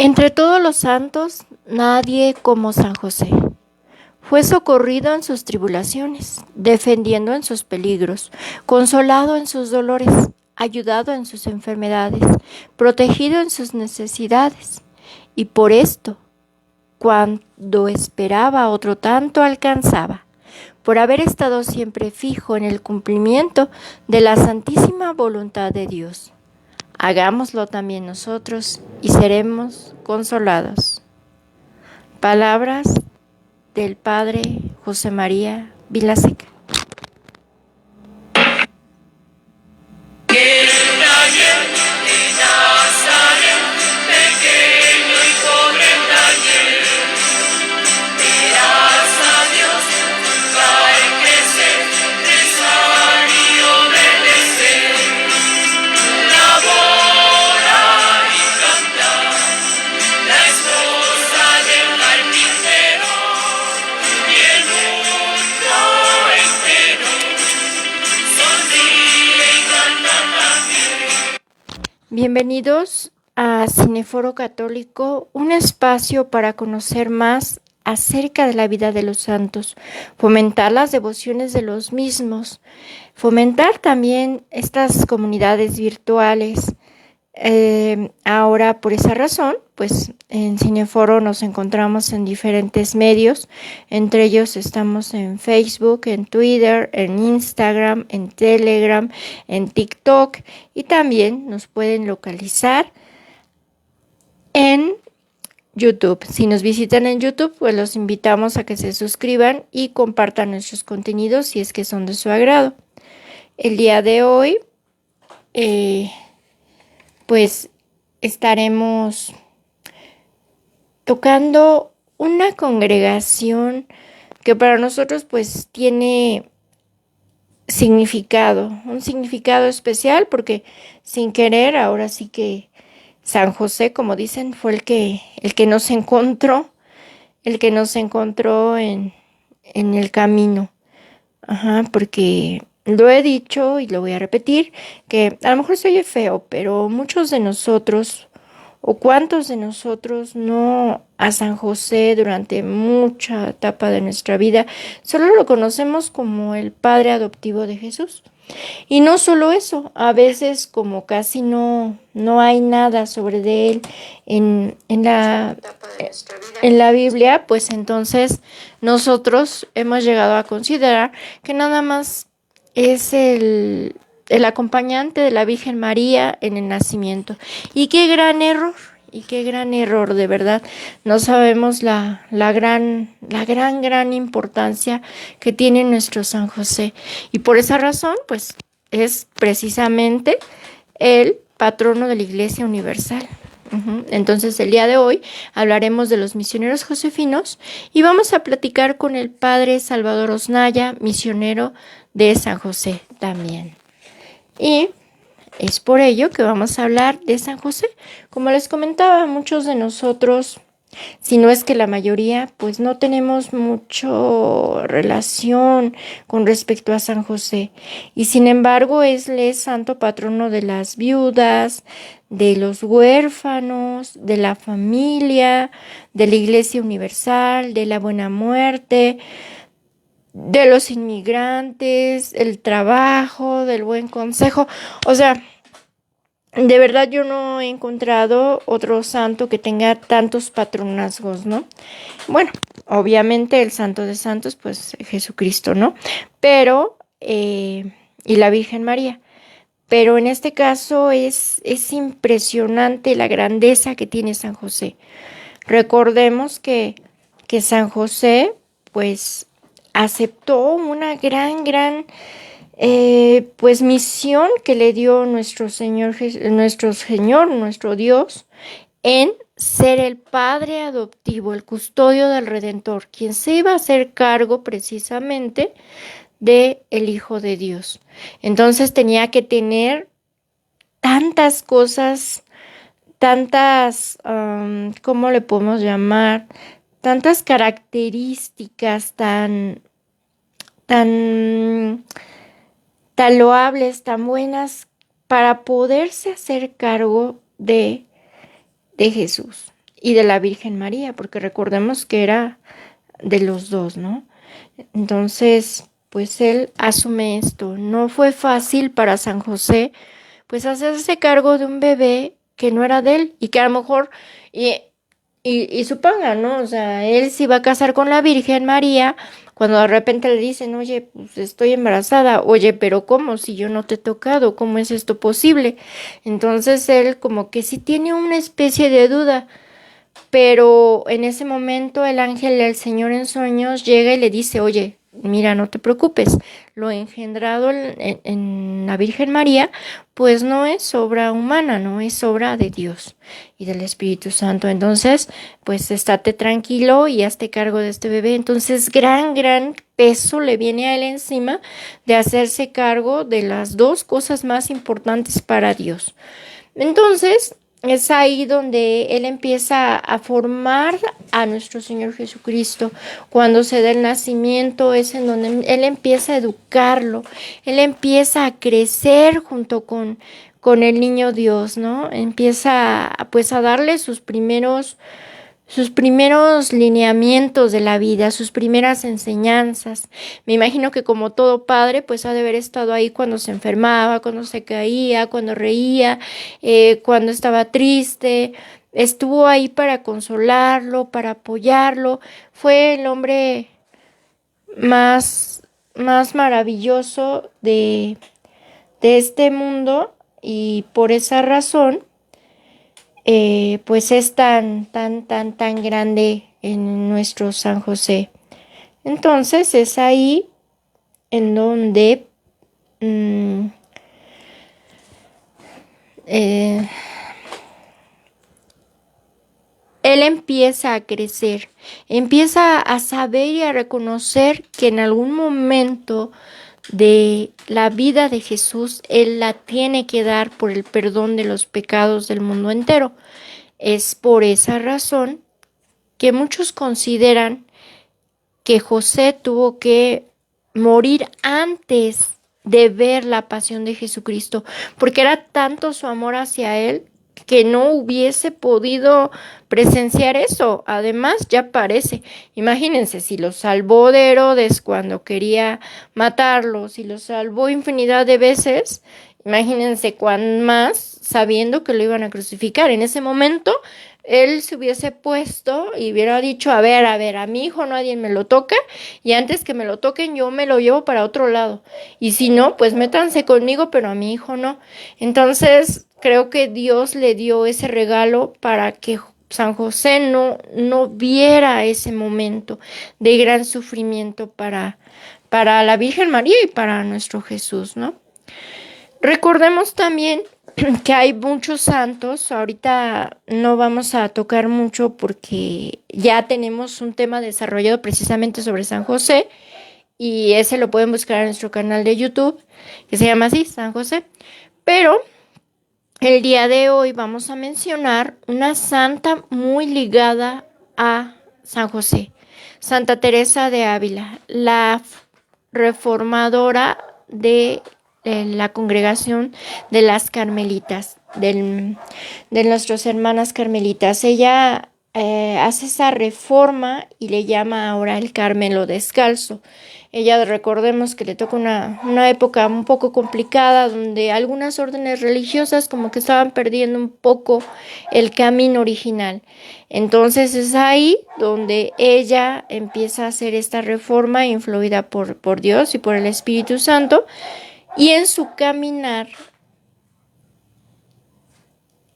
Entre todos los santos, nadie como San José. Fue socorrido en sus tribulaciones, defendiendo en sus peligros, consolado en sus dolores, ayudado en sus enfermedades, protegido en sus necesidades. Y por esto, cuando esperaba otro tanto alcanzaba, por haber estado siempre fijo en el cumplimiento de la santísima voluntad de Dios. Hagámoslo también nosotros y seremos consolados. Palabras del Padre José María Vilaseca. Bienvenidos a Cineforo Católico, un espacio para conocer más acerca de la vida de los santos, fomentar las devociones de los mismos, fomentar también estas comunidades virtuales. Ahora, por esa razón, pues en Cineforo nos encontramos en diferentes medios. Entre ellos estamos en Facebook, en Twitter, en Instagram, en Telegram, en TikTok, y también nos pueden localizar en YouTube. Si nos visitan en YouTube, pues los invitamos a que se suscriban y compartan nuestros contenidos si es que son de su agrado. El día de hoy, pues estaremos tocando una congregación que para nosotros pues tiene un significado especial, porque sin querer, ahora sí que San José, como dicen, fue el que nos encontró, en el camino. Porque lo he dicho y lo voy a repetir, que a lo mejor se oye feo, pero muchos de nosotros, o cuántos de nosotros, no a San José durante mucha etapa de nuestra vida, solo lo conocemos como el padre adoptivo de Jesús. Y no solo eso, a veces como casi no hay nada sobre de él en la Biblia, pues entonces nosotros hemos llegado a considerar que nada más es el acompañante de la Virgen María en el nacimiento. Y qué gran error, de verdad. No sabemos la gran importancia que tiene nuestro San José. Y por esa razón, pues, es precisamente el patrono de la Iglesia Universal. Entonces, el día de hoy hablaremos de los misioneros josefinos y vamos a platicar con el padre Salvador Osnaya, misionero de San José también. Y es por ello que vamos a hablar de San José. Como les comentaba, muchos de nosotros, si no es que la mayoría, pues no tenemos mucho relación con respecto a San José. Y sin embargo, él es santo patrono de las viudas, de los huérfanos, de la familia, de la Iglesia Universal, de la Buena Muerte, de los inmigrantes, el trabajo, del buen consejo. O sea, de verdad yo no he encontrado otro santo que tenga tantos patronazgos, ¿no? Bueno, obviamente el santo de santos, pues Jesucristo, ¿no? Pero, y la Virgen María. Pero en este caso es impresionante la grandeza que tiene San José. Recordemos que San José, pues, aceptó una gran pues misión que le dio nuestro Señor, nuestro Dios, en ser el padre adoptivo, el custodio del Redentor, quien se iba a hacer cargo precisamente de el Hijo de Dios. Entonces tenía que tener tantas cosas, ¿cómo le podemos llamar? Tantas características tan loables, tan buenas, para poderse hacer cargo de Jesús. y de la Virgen María, porque recordemos que era de los dos, ¿no? Entonces, pues él asume esto. No fue fácil para San José, pues hacerse cargo de un bebé que no era de él y que a lo mejor, y, y suponga, ¿no? O sea, él se iba a casar con la Virgen María, cuando de repente le dicen, oye, pues estoy embarazada, oye, pero ¿cómo? Si yo no te he tocado, ¿cómo es esto posible? Entonces él como que sí tiene una especie de duda. Pero en ese momento el ángel del Señor en sueños llega y le dice, oye, mira, no te preocupes, lo engendrado en la Virgen María, pues no es obra humana, no es obra de Dios y del Espíritu Santo. Entonces, pues estate tranquilo y hazte cargo de este bebé. Entonces, gran peso le viene a él encima de hacerse cargo de las dos cosas más importantes para Dios. Entonces, es ahí donde Él empieza a formar a nuestro Señor Jesucristo. Cuando se da el nacimiento, es en donde Él empieza a educarlo. Él empieza a crecer junto con el niño Dios, ¿no? Empieza pues a darle sus primeros lineamientos de la vida, sus primeras enseñanzas. Me imagino que como todo padre, pues ha de haber estado ahí cuando se enfermaba, cuando se caía, cuando reía, cuando estaba triste. Estuvo ahí para consolarlo, para apoyarlo. Fue el hombre más maravilloso de este mundo y por esa razón pues es tan grande en nuestro San José. Entonces es ahí en donde mm, eh, él empieza a crecer, empieza a saber y a reconocer que en algún momento de la vida de Jesús, Él la tiene que dar por el perdón de los pecados del mundo entero. Es por esa razón que muchos consideran que José tuvo que morir antes de ver la pasión de Jesucristo, porque era tanto su amor hacia él que no hubiese podido presenciar eso. Además, ya parece, imagínense, si lo salvó de Herodes cuando quería matarlo, si lo salvó infinidad de veces, imagínense cuán más sabiendo que lo iban a crucificar. En ese momento, él se hubiese puesto y hubiera dicho, a mi hijo nadie me lo toca y antes que me lo toquen yo me lo llevo para otro lado. Y si no, pues métanse conmigo, pero a mi hijo no. Entonces, creo que Dios le dio ese regalo para que San José no viera ese momento de gran sufrimiento para la Virgen María y para nuestro Jesús, ¿no? Recordemos también que hay muchos santos, ahorita no vamos a tocar mucho porque ya tenemos un tema desarrollado precisamente sobre San José y ese lo pueden buscar en nuestro canal de YouTube que se llama así, San José, pero el día de hoy vamos a mencionar una santa muy ligada a San José, Santa Teresa de Ávila, la reformadora de la congregación de las Carmelitas, de nuestras hermanas Carmelitas. Ella hace esa reforma y le llama ahora el Carmelo Descalzo. Ella, recordemos que le toca una época un poco complicada donde algunas órdenes religiosas como que estaban perdiendo un poco el camino original. Entonces es ahí donde ella empieza a hacer esta reforma influida por Dios y por el Espíritu Santo y en su caminar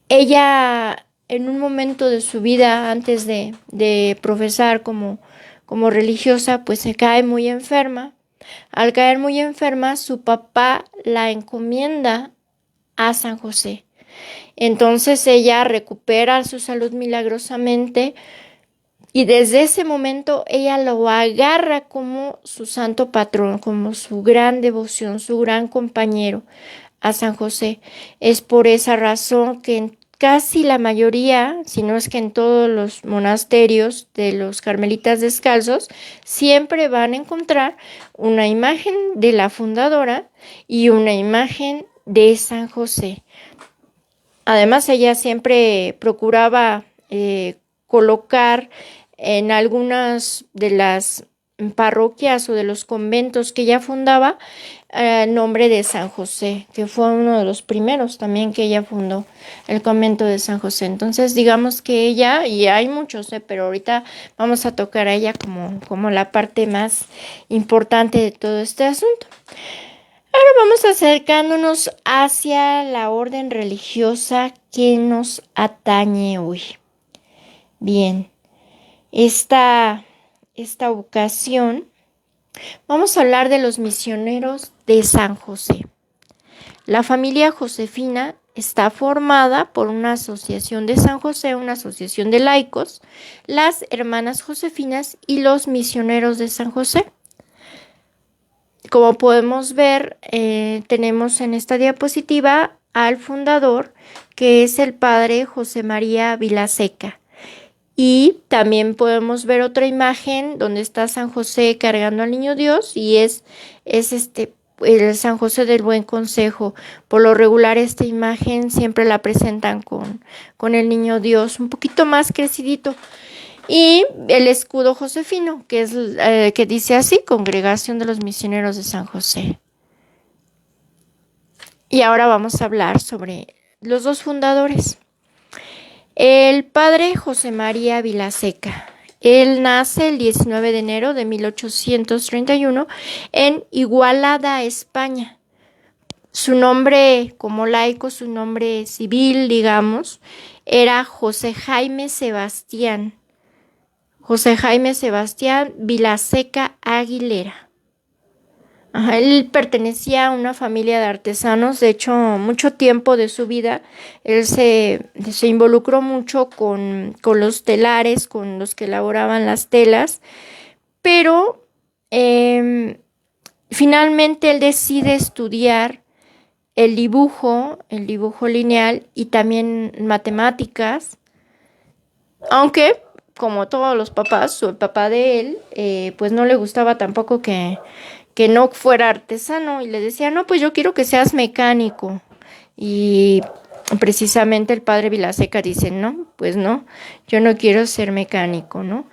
ella en un momento de su vida antes de profesar como religiosa, pues se cae muy enferma. Al caer muy enferma, su papá la encomienda a San José. Entonces ella recupera su salud milagrosamente y desde ese momento ella lo agarra como su santo patrón, como su gran devoción, su gran compañero a San José. Es por esa razón que en casi la mayoría, si no es que en todos los monasterios de los carmelitas descalzos, siempre van a encontrar una imagen de la fundadora y una imagen de San José. Además, ella siempre procuraba colocar en algunas de las parroquias o de los conventos que ella fundaba el nombre de San José, que fue uno de los primeros también que ella fundó, el convento de San José. Entonces digamos que ella, y hay muchos, pero ahorita vamos a tocar a ella como la parte más importante de todo este asunto. Ahora vamos acercándonos hacia la orden religiosa que nos atañe hoy. Bien, esta ocasión vamos a hablar de los misioneros de San José. La familia josefina está formada por una asociación de San José, una asociación de laicos, las hermanas josefinas y los misioneros de San José. Como podemos ver, tenemos en esta diapositiva al fundador, que es el padre José María Vilaseca. Y también podemos ver otra imagen donde está San José cargando al Niño Dios y es el San José del Buen Consejo. Por lo regular esta imagen siempre la presentan con el Niño Dios un poquito más crecidito. Y el escudo josefino, que es que dice así: Congregación de los Misioneros de San José. Y ahora vamos a hablar sobre los dos fundadores. El padre José María Vilaseca. Él nace el 19 de enero de 1831 en Igualada, España. Su nombre como laico, su nombre civil, digamos, era José Jaime Sebastián. José Jaime Sebastián Vilaseca Aguilera. Él pertenecía a una familia de artesanos. De hecho, mucho tiempo de su vida él se involucró mucho con los telares, con los que elaboraban las telas, pero finalmente él decide estudiar el dibujo lineal y también matemáticas, aunque como todos los papás, el papá de él, pues no le gustaba tampoco que no fuera artesano y le decía, no, pues yo quiero que seas mecánico. Y precisamente el padre Vilaseca dice, no, pues no, yo no quiero ser mecánico, ¿no?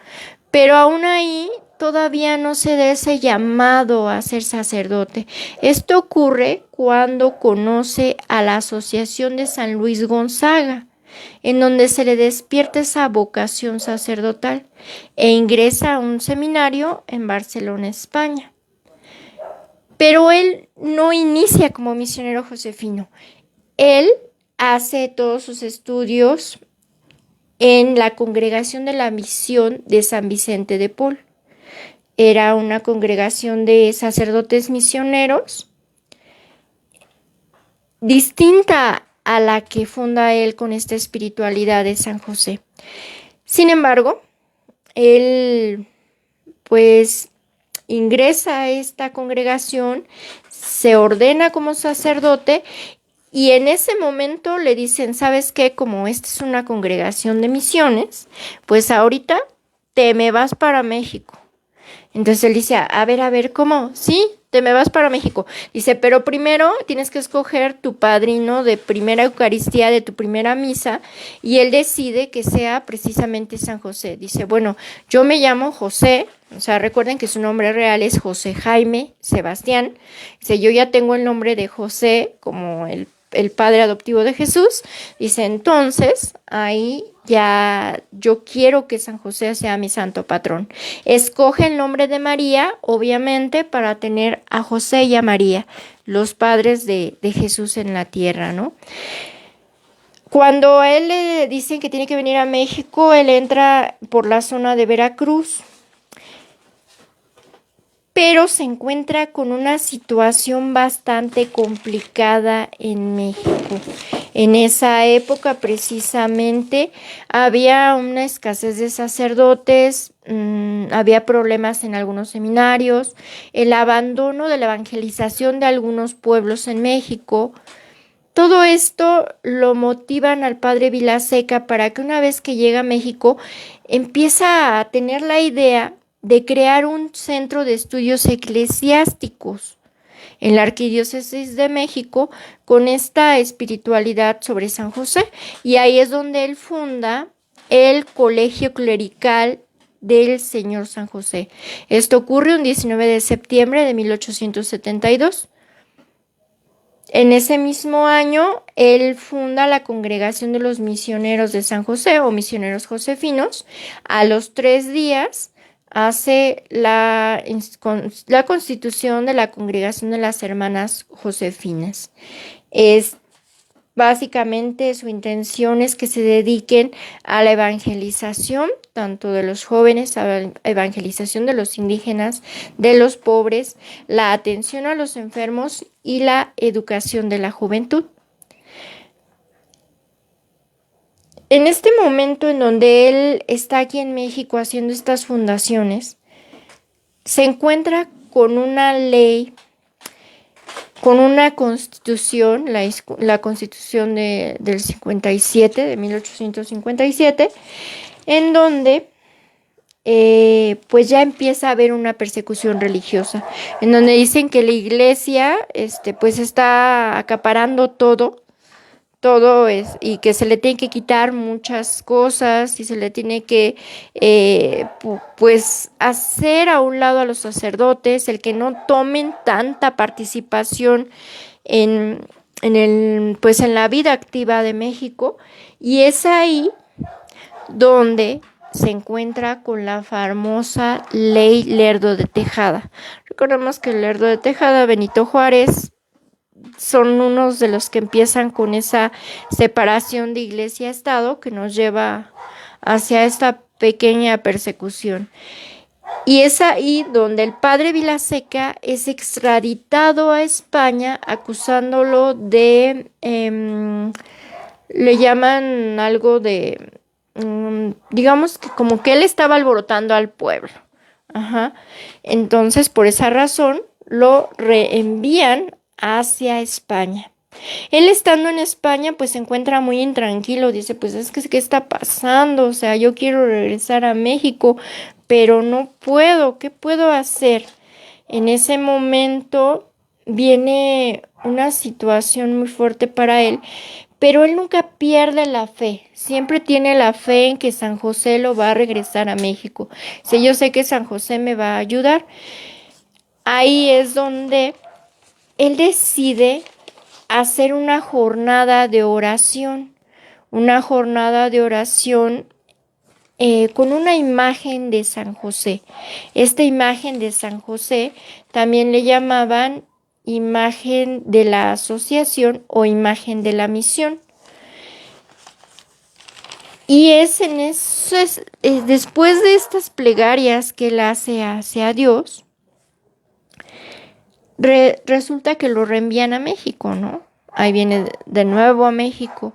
Pero aún ahí todavía no se da ese llamado a ser sacerdote. Esto ocurre cuando conoce a la Asociación de San Luis Gonzaga, en donde se le despierta esa vocación sacerdotal e ingresa a un seminario en Barcelona, España. Pero él no inicia como misionero josefino. Él hace todos sus estudios en la Congregación de la Misión de San Vicente de Paul. Era una congregación de sacerdotes misioneros distinta a la que funda él con esta espiritualidad de San José. Sin embargo, él pues ingresa a esta congregación, se ordena como sacerdote y en ese momento le dicen, ¿sabes qué? Como esta es una congregación de misiones, pues ahorita te me vas para México. Entonces él dice, a ver, ¿cómo? Sí, te me vas para México. Dice, pero primero tienes que escoger tu padrino de primera Eucaristía, de tu primera misa, y él decide que sea precisamente San José. Dice, bueno, yo me llamo José, o sea, recuerden que su nombre real es José Jaime Sebastián. Dice, yo ya tengo el nombre de José como el padre adoptivo de Jesús. Dice, entonces, ahí ya yo quiero que San José sea mi santo patrón. Escoge el nombre de María, obviamente, para tener a José y a María, los padres de Jesús en la tierra, ¿no? Cuando a él le dicen que tiene que venir a México, él entra por la zona de Veracruz, pero se encuentra con una situación bastante complicada en México. En esa época precisamente había una escasez de sacerdotes, había problemas en algunos seminarios, el abandono de la evangelización de algunos pueblos en México. Todo esto lo motivan al padre Vilaseca para que una vez que llega a México empieza a tener la idea de crear un centro de estudios eclesiásticos en la Arquidiócesis de México con esta espiritualidad sobre San José. Y ahí es donde él funda el Colegio Clerical del Señor San José. Esto ocurre un 19 de septiembre de 1872. En ese mismo año, él funda la Congregación de los Misioneros de San José o Misioneros Josefinos. A los 3 días hace la constitución de la Congregación de las Hermanas Josefinas. Básicamente su intención es que se dediquen a la evangelización, tanto de los jóvenes, a la evangelización de los indígenas, de los pobres, la atención a los enfermos y la educación de la juventud. En este momento en donde él está aquí en México haciendo estas fundaciones, se encuentra con una ley, con una constitución, la constitución del 57, de 1857, en donde pues ya empieza a haber una persecución religiosa, en donde dicen que la iglesia pues está acaparando todo y que se le tiene que quitar muchas cosas y se le tiene que pues hacer a un lado a los sacerdotes, el que no tomen tanta participación pues en la vida activa de México, y es ahí donde se encuentra con la famosa ley Lerdo de Tejada. Recordemos que el Lerdo de Tejada, Benito Juárez, son unos de los que empiezan con esa separación de iglesia-estado que nos lleva hacia esta pequeña persecución. Y es ahí donde el padre Vilaseca es extraditado a España acusándolo de, le llaman algo de, digamos que como que él estaba alborotando al pueblo. Ajá. Entonces, por esa razón, lo reenvían hacia España. Él estando en España, pues se encuentra muy intranquilo, dice, pues es que ¿qué está pasando? O sea, yo quiero regresar a México, pero no puedo, ¿qué puedo hacer? En ese momento viene una situación muy fuerte para él, pero él nunca pierde la fe, siempre tiene la fe en que San José lo va a regresar a México. Si yo sé que San José me va a ayudar, ahí es donde él decide hacer una jornada de oración con una imagen de San José. Esta imagen de San José también le llamaban imagen de la asociación o imagen de la misión. Y después de estas plegarias que él hace hacia Dios, resulta que lo reenvían a México, ¿no? Ahí viene de nuevo a México.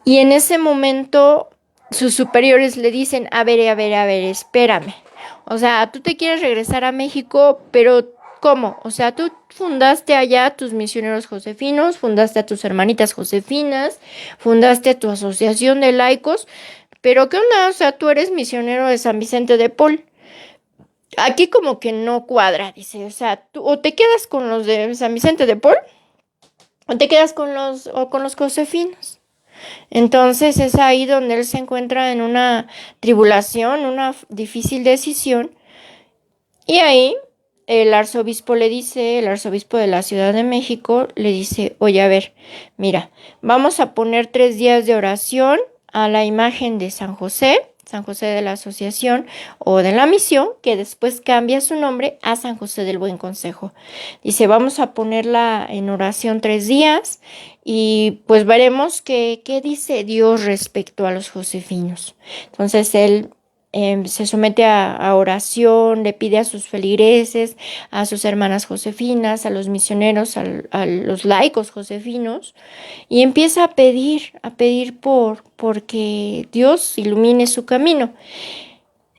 Y en ese momento sus superiores le dicen, a ver, espérame. O sea, tú te quieres regresar a México, pero ¿cómo? O sea, tú fundaste allá tus misioneros josefinos, fundaste a tus hermanitas josefinas, fundaste a tu asociación de laicos, pero ¿qué onda? O sea, tú eres misionero de San Vicente de Paul. Aquí como que no cuadra, dice, o sea, tú o te quedas con los de San Vicente de Paul o te quedas con los josefinos. Entonces es ahí donde él se encuentra en una tribulación, una difícil decisión, y ahí el arzobispo de la Ciudad de México le dice, oye, a ver, mira, vamos a poner 3 días de oración a la imagen de San José de la Asociación o de la Misión, que después cambia su nombre a San José del Buen Consejo. Dice, vamos a ponerla en oración 3 días y pues veremos qué dice Dios respecto a los josefinos. Entonces él se somete a oración, le pide a sus feligreses, a sus hermanas josefinas, a los misioneros, a los laicos josefinos, y empieza a pedir porque Dios ilumine su camino.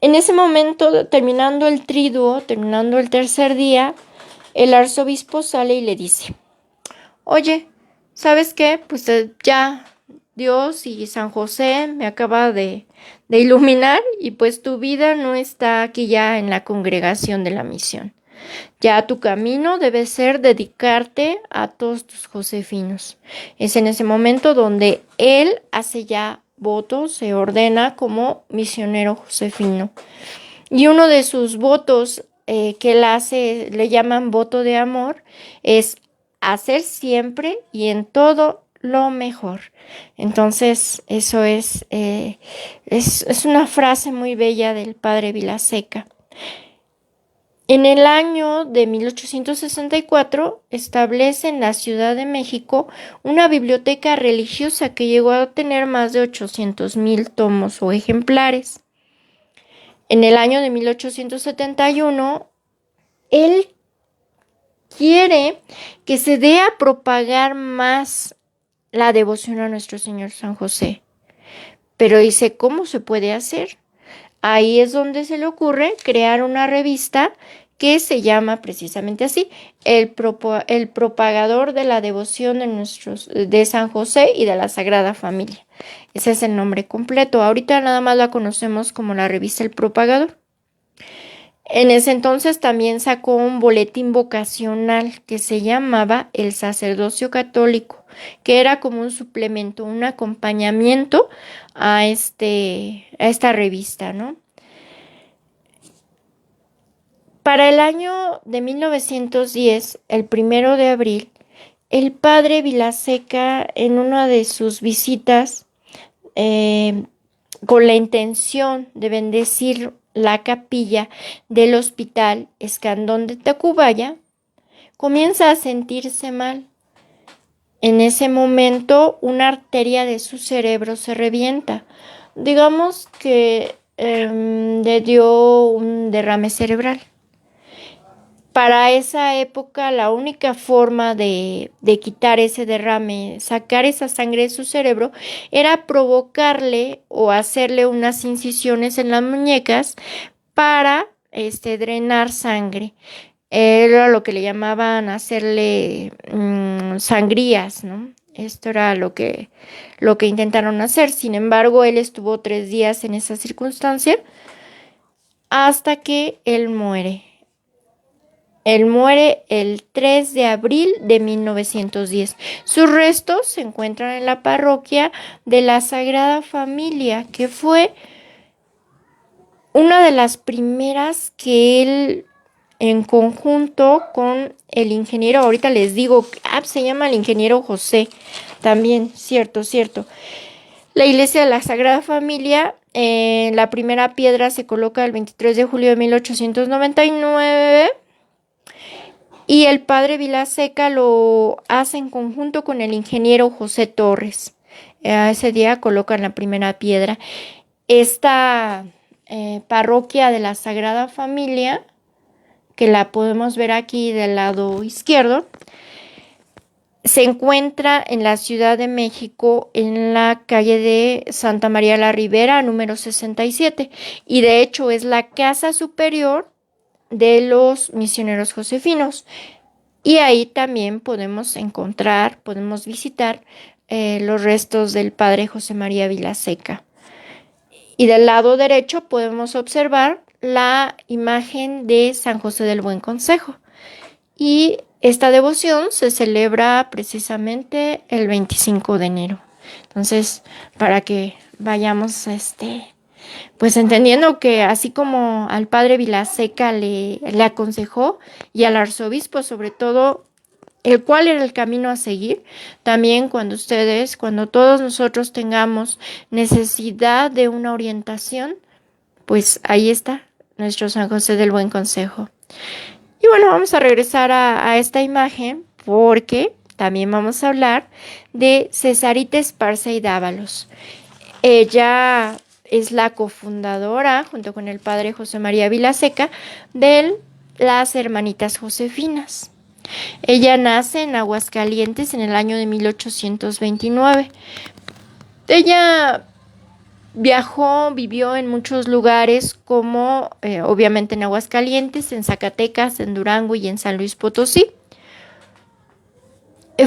En ese momento, terminando el triduo, terminando el 3er día, el arzobispo sale y le dice, oye, ¿sabes qué? Pues ya Dios y San José me acaba de iluminar y pues tu vida no está aquí ya en la congregación de la misión. Ya tu camino debe ser dedicarte a todos tus josefinos. Es en ese momento donde él hace ya voto, se ordena como misionero josefino. Y uno de sus votos que él hace, le llaman voto de amor, es hacer siempre y en todo lo mejor. Entonces, eso es una frase muy bella del padre Vilaseca. En el año de 1864 establece en la Ciudad de México una biblioteca religiosa que llegó a tener más de 800,000 tomos o ejemplares. En el año de 1871, él quiere que se dé a propagar más la devoción a nuestro Señor San José. Pero dice, ¿cómo se puede hacer? Ahí es donde se le ocurre crear una revista que se llama precisamente así, el propagador de la devoción de San José y de la Sagrada Familia. Ese es el nombre completo. Ahorita nada más la conocemos como la revista El Propagador. En ese entonces también sacó un boletín vocacional que se llamaba El Sacerdocio Católico, que era como un suplemento, un acompañamiento a esta revista, ¿no? Para el año de 1910, el 1 de abril, el padre Vilaseca, en una de sus visitas, con la intención de bendecir la capilla del Hospital Escandón de Tacubaya, comienza a sentirse mal. En ese momento, una arteria de su cerebro se revienta. Digamos que le dio un derrame cerebral. Para esa época, la única forma de quitar ese derrame, sacar esa sangre de su cerebro, era provocarle o hacerle unas incisiones en las muñecas para drenar sangre. Era lo que le llamaban hacerle sangrías, ¿no? Esto era lo que intentaron hacer. Sin embargo, él estuvo 3 días en esa circunstancia hasta que él muere. Él muere el 3 de abril de 1910. Sus restos se encuentran en la parroquia de la Sagrada Familia, que fue una de las primeras que él, en conjunto con el ingeniero, ahorita les digo, se llama el ingeniero José, también, cierto. La iglesia de la Sagrada Familia, la primera piedra se coloca el 23 de julio de 1899. Y el padre Vilaseca lo hace en conjunto con el ingeniero José Torres. Ese día colocan la primera piedra. Esta parroquia de la Sagrada Familia, que la podemos ver aquí del lado izquierdo, se encuentra en la Ciudad de México, en la calle de Santa María la Ribera, número 67. Y de hecho es la casa superior de los misioneros josefinos. Y ahí también podemos visitar los restos del padre José María Vilaseca. Y del lado derecho podemos observar la imagen de San José del Buen Consejo. Y esta devoción se celebra precisamente el 25 de enero. Entonces, para que vayamos pues entendiendo que así como al padre Vilaseca le aconsejó y al arzobispo sobre todo cuál era el camino a seguir, también cuando todos nosotros tengamos necesidad de una orientación, pues ahí está nuestro San José del Buen Consejo. Y bueno, vamos a regresar a esta imagen porque también vamos a hablar de Cesarita Esparza y Dávalos. Ella es la cofundadora, junto con el padre José María Vilaseca, de las Hermanitas Josefinas. Ella nace en Aguascalientes en el año de 1829. Ella vivió en muchos lugares como obviamente en Aguascalientes, en Zacatecas, en Durango y en San Luis Potosí.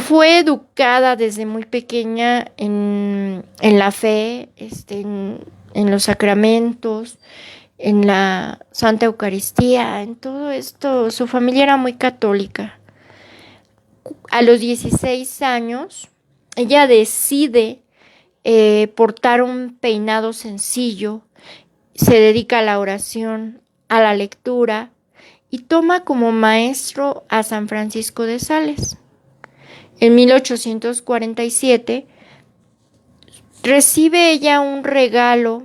Fue educada desde muy pequeña en la fe, en los sacramentos, en la Santa Eucaristía, en todo esto. Su familia era muy católica. A los 16 años, ella decide portar un peinado sencillo, se dedica a la oración, a la lectura y toma como maestro a San Francisco de Sales. En 1847 recibe ella un regalo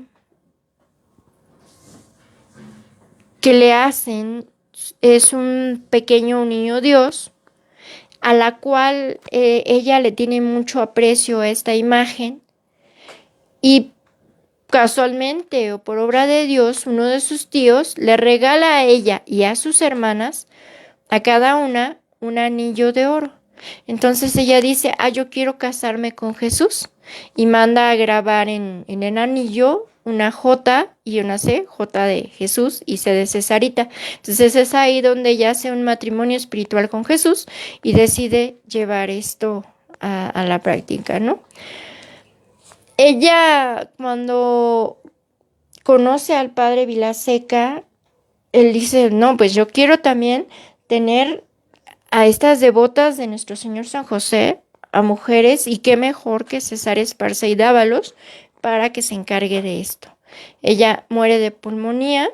que le hacen, es un pequeño niño Dios, a la cual ella le tiene mucho aprecio a esta imagen, y casualmente o por obra de Dios, uno de sus tíos le regala a ella y a sus hermanas, a cada una, un anillo de oro. Entonces ella dice, yo quiero casarme con Jesús, y manda a grabar en el anillo una J y una C, J de Jesús y C de Cesarita. Entonces es ahí donde ella hace un matrimonio espiritual con Jesús y decide llevar esto a la práctica, ¿no? Ella, cuando conoce al padre Vilaseca, él dice, no, pues yo quiero también tener a estas devotas de nuestro Señor San José, a mujeres, y qué mejor que César Esparza y Dávalos para que se encargue de esto. Ella muere de pulmonía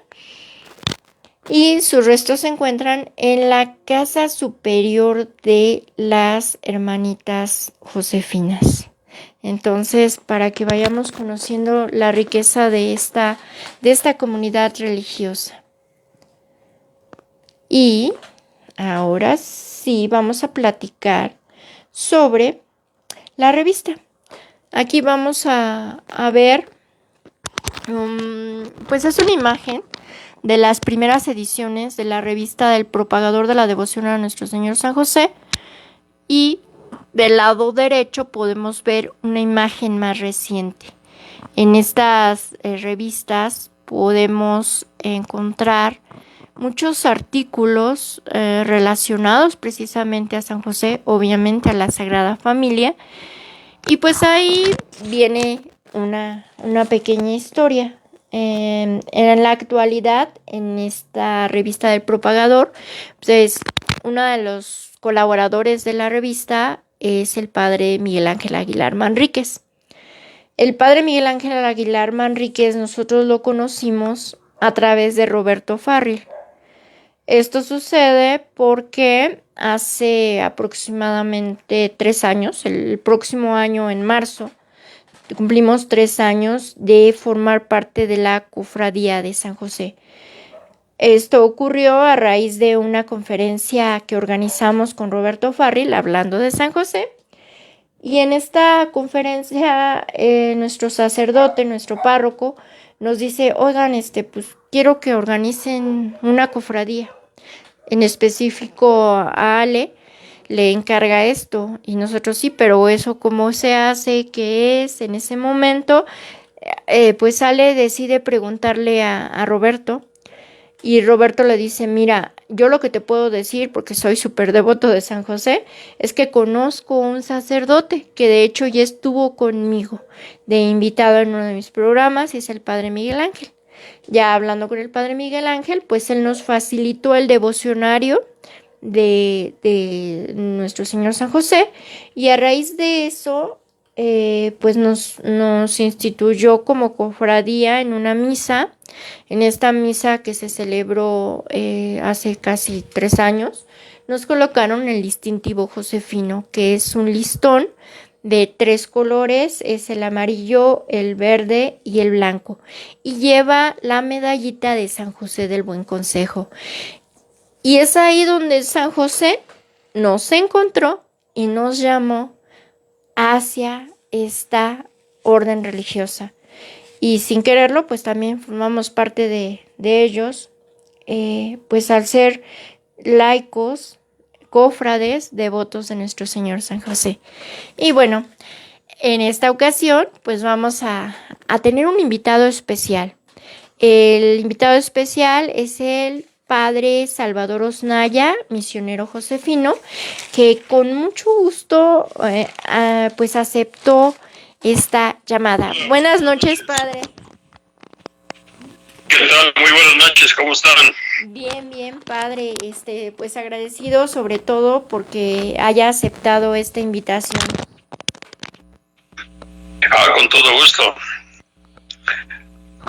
y sus restos se encuentran en la casa superior de las hermanitas Josefinas. Entonces, para que vayamos conociendo la riqueza de esta comunidad religiosa. Y ahora sí vamos a platicar sobre la revista. Aquí vamos a ver, pues es una imagen de las primeras ediciones de la revista del Propagador de la Devoción a Nuestro Señor San José, y del lado derecho podemos ver una imagen más reciente. En estas revistas podemos encontrar muchos artículos relacionados precisamente a San José, obviamente a la Sagrada Familia, y pues ahí viene una pequeña historia. En la actualidad, en esta revista del Propagador, pues uno de los colaboradores de la revista es el padre Miguel Ángel Aguilar Manríquez. El padre Miguel Ángel Aguilar Manríquez nosotros lo conocimos a través de Roberto Farril. Esto sucede porque hace aproximadamente 3 años, el próximo año en marzo, cumplimos 3 años de formar parte de la Cofradía de San José. Esto ocurrió a raíz de una conferencia que organizamos con Roberto Farril hablando de San José. Y en esta conferencia nuestro sacerdote, nuestro párroco, nos dice, oigan, pues quiero que organicen una cofradía. En específico a Ale le encarga esto, y nosotros sí, pero eso cómo se hace, qué es. En ese momento, pues Ale decide preguntarle a Roberto, y Roberto le dice, mira, yo lo que te puedo decir, porque soy súper devoto de San José, es que conozco un sacerdote que de hecho ya estuvo conmigo de invitado en uno de mis programas, y es el padre Miguel Ángel. Ya hablando con el padre Miguel Ángel, pues él nos facilitó el devocionario de nuestro Señor San José, y a raíz de eso, pues nos instituyó como cofradía en una misa. En esta misa que se celebró hace casi 3 años, nos colocaron el distintivo josefino, que es un listón de 3 colores, es el amarillo, el verde y el blanco, y lleva la medallita de San José del Buen Consejo. Y es ahí donde San José nos encontró y nos llamó hacia esta orden religiosa. Y sin quererlo, pues también formamos parte de ellos, pues al ser laicos, cofrades, devotos de nuestro Señor San José. Y bueno, en esta ocasión, pues vamos a tener un invitado especial. El invitado especial es el padre Salvador Osnaya, misionero josefino, que con mucho gusto pues aceptó esta llamada. Buenas noches, padre. ¿Qué tal? Muy buenas noches, ¿cómo están? Bien, padre. Pues agradecido sobre todo porque haya aceptado esta invitación. Con todo gusto.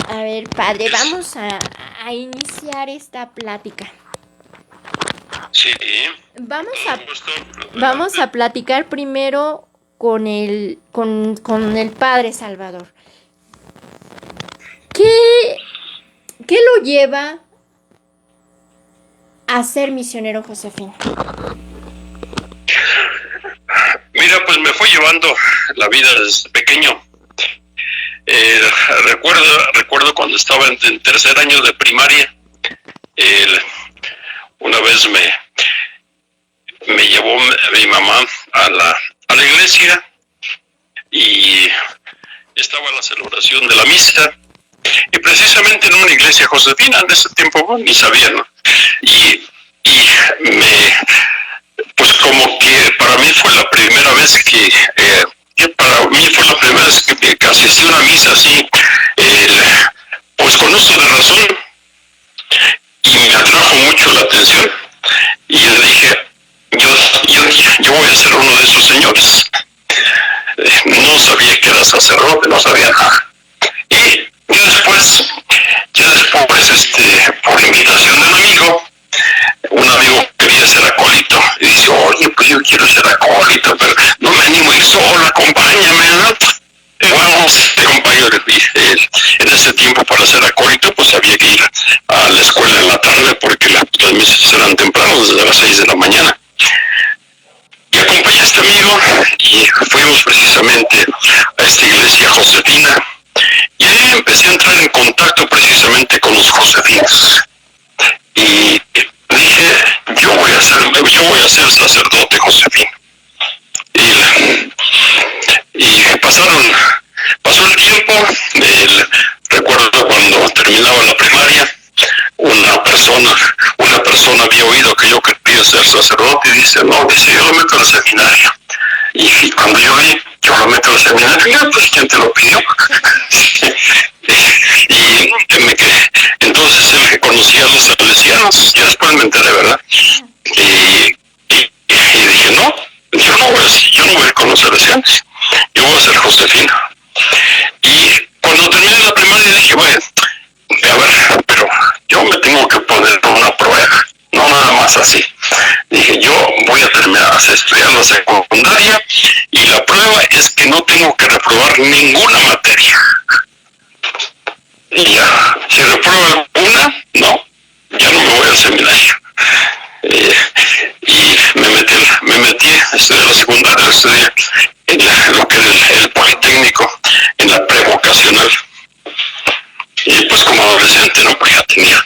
A ver, padre, vamos a iniciar esta plática. Sí. Vamos a platicar primero con el padre Salvador. ¿Qué lo lleva a ser misionero, Josefín? Mira, pues me fue llevando la vida desde pequeño. Recuerdo cuando estaba en tercer año de primaria, una vez me llevó mi mamá a la iglesia y estaba la celebración de la misa, y precisamente en una iglesia josefina. En ese tiempo ni sabía, ¿no? Y pues como que para mí fue la primera vez que asistí a una misa así, pues con uso de razón, y me atrajo mucho la atención, y yo dije, yo voy a ser uno de esos señores. No sabía que era sacerdote, no sabía nada. Y después, por invitación de un amigo quería ser acólito, y dice, oye, pues yo quiero ser acólito, pero no me animo a ir solo, acompáñame, ¿no? Bueno, te acompaño. En ese tiempo, para ser acólito, pues había que ir a la escuela en la tarde, porque las misas eran temprano, desde las 6 de la mañana. Y acompañé a este amigo, y fuimos precisamente a esta iglesia josefina, y ahí empecé a entrar en contacto precisamente con los josefinos. Y dije, yo voy a ser sacerdote josefino. Y pasó el tiempo. Recuerdo cuando terminaba la primaria, una persona había oído que yo quería ser sacerdote, y dice, yo lo meto al seminario. Y cuando yo lo meto al seminario, pues ¿quién te lo pidió? Entonces él conocía a los salesianos, y después me enteré, ¿verdad? Y dije, no, yo no voy a ir con los salesianos, yo voy a ser josefino. Y cuando terminé la primaria dije, bueno, a ver, pero yo me tengo que poner una prueba, no nada más así. Dije, yo voy a terminar a estudiar la secundaria, y la prueba es que no tengo que reprobar ninguna materia. Y ya, si repruebo alguna, ya no me voy al seminario. Y me metí a estudiar la secundaria, estudié en lo que es el Politécnico, en la prevocacional. Y pues como adolescente, ¿no? Pues ya tenía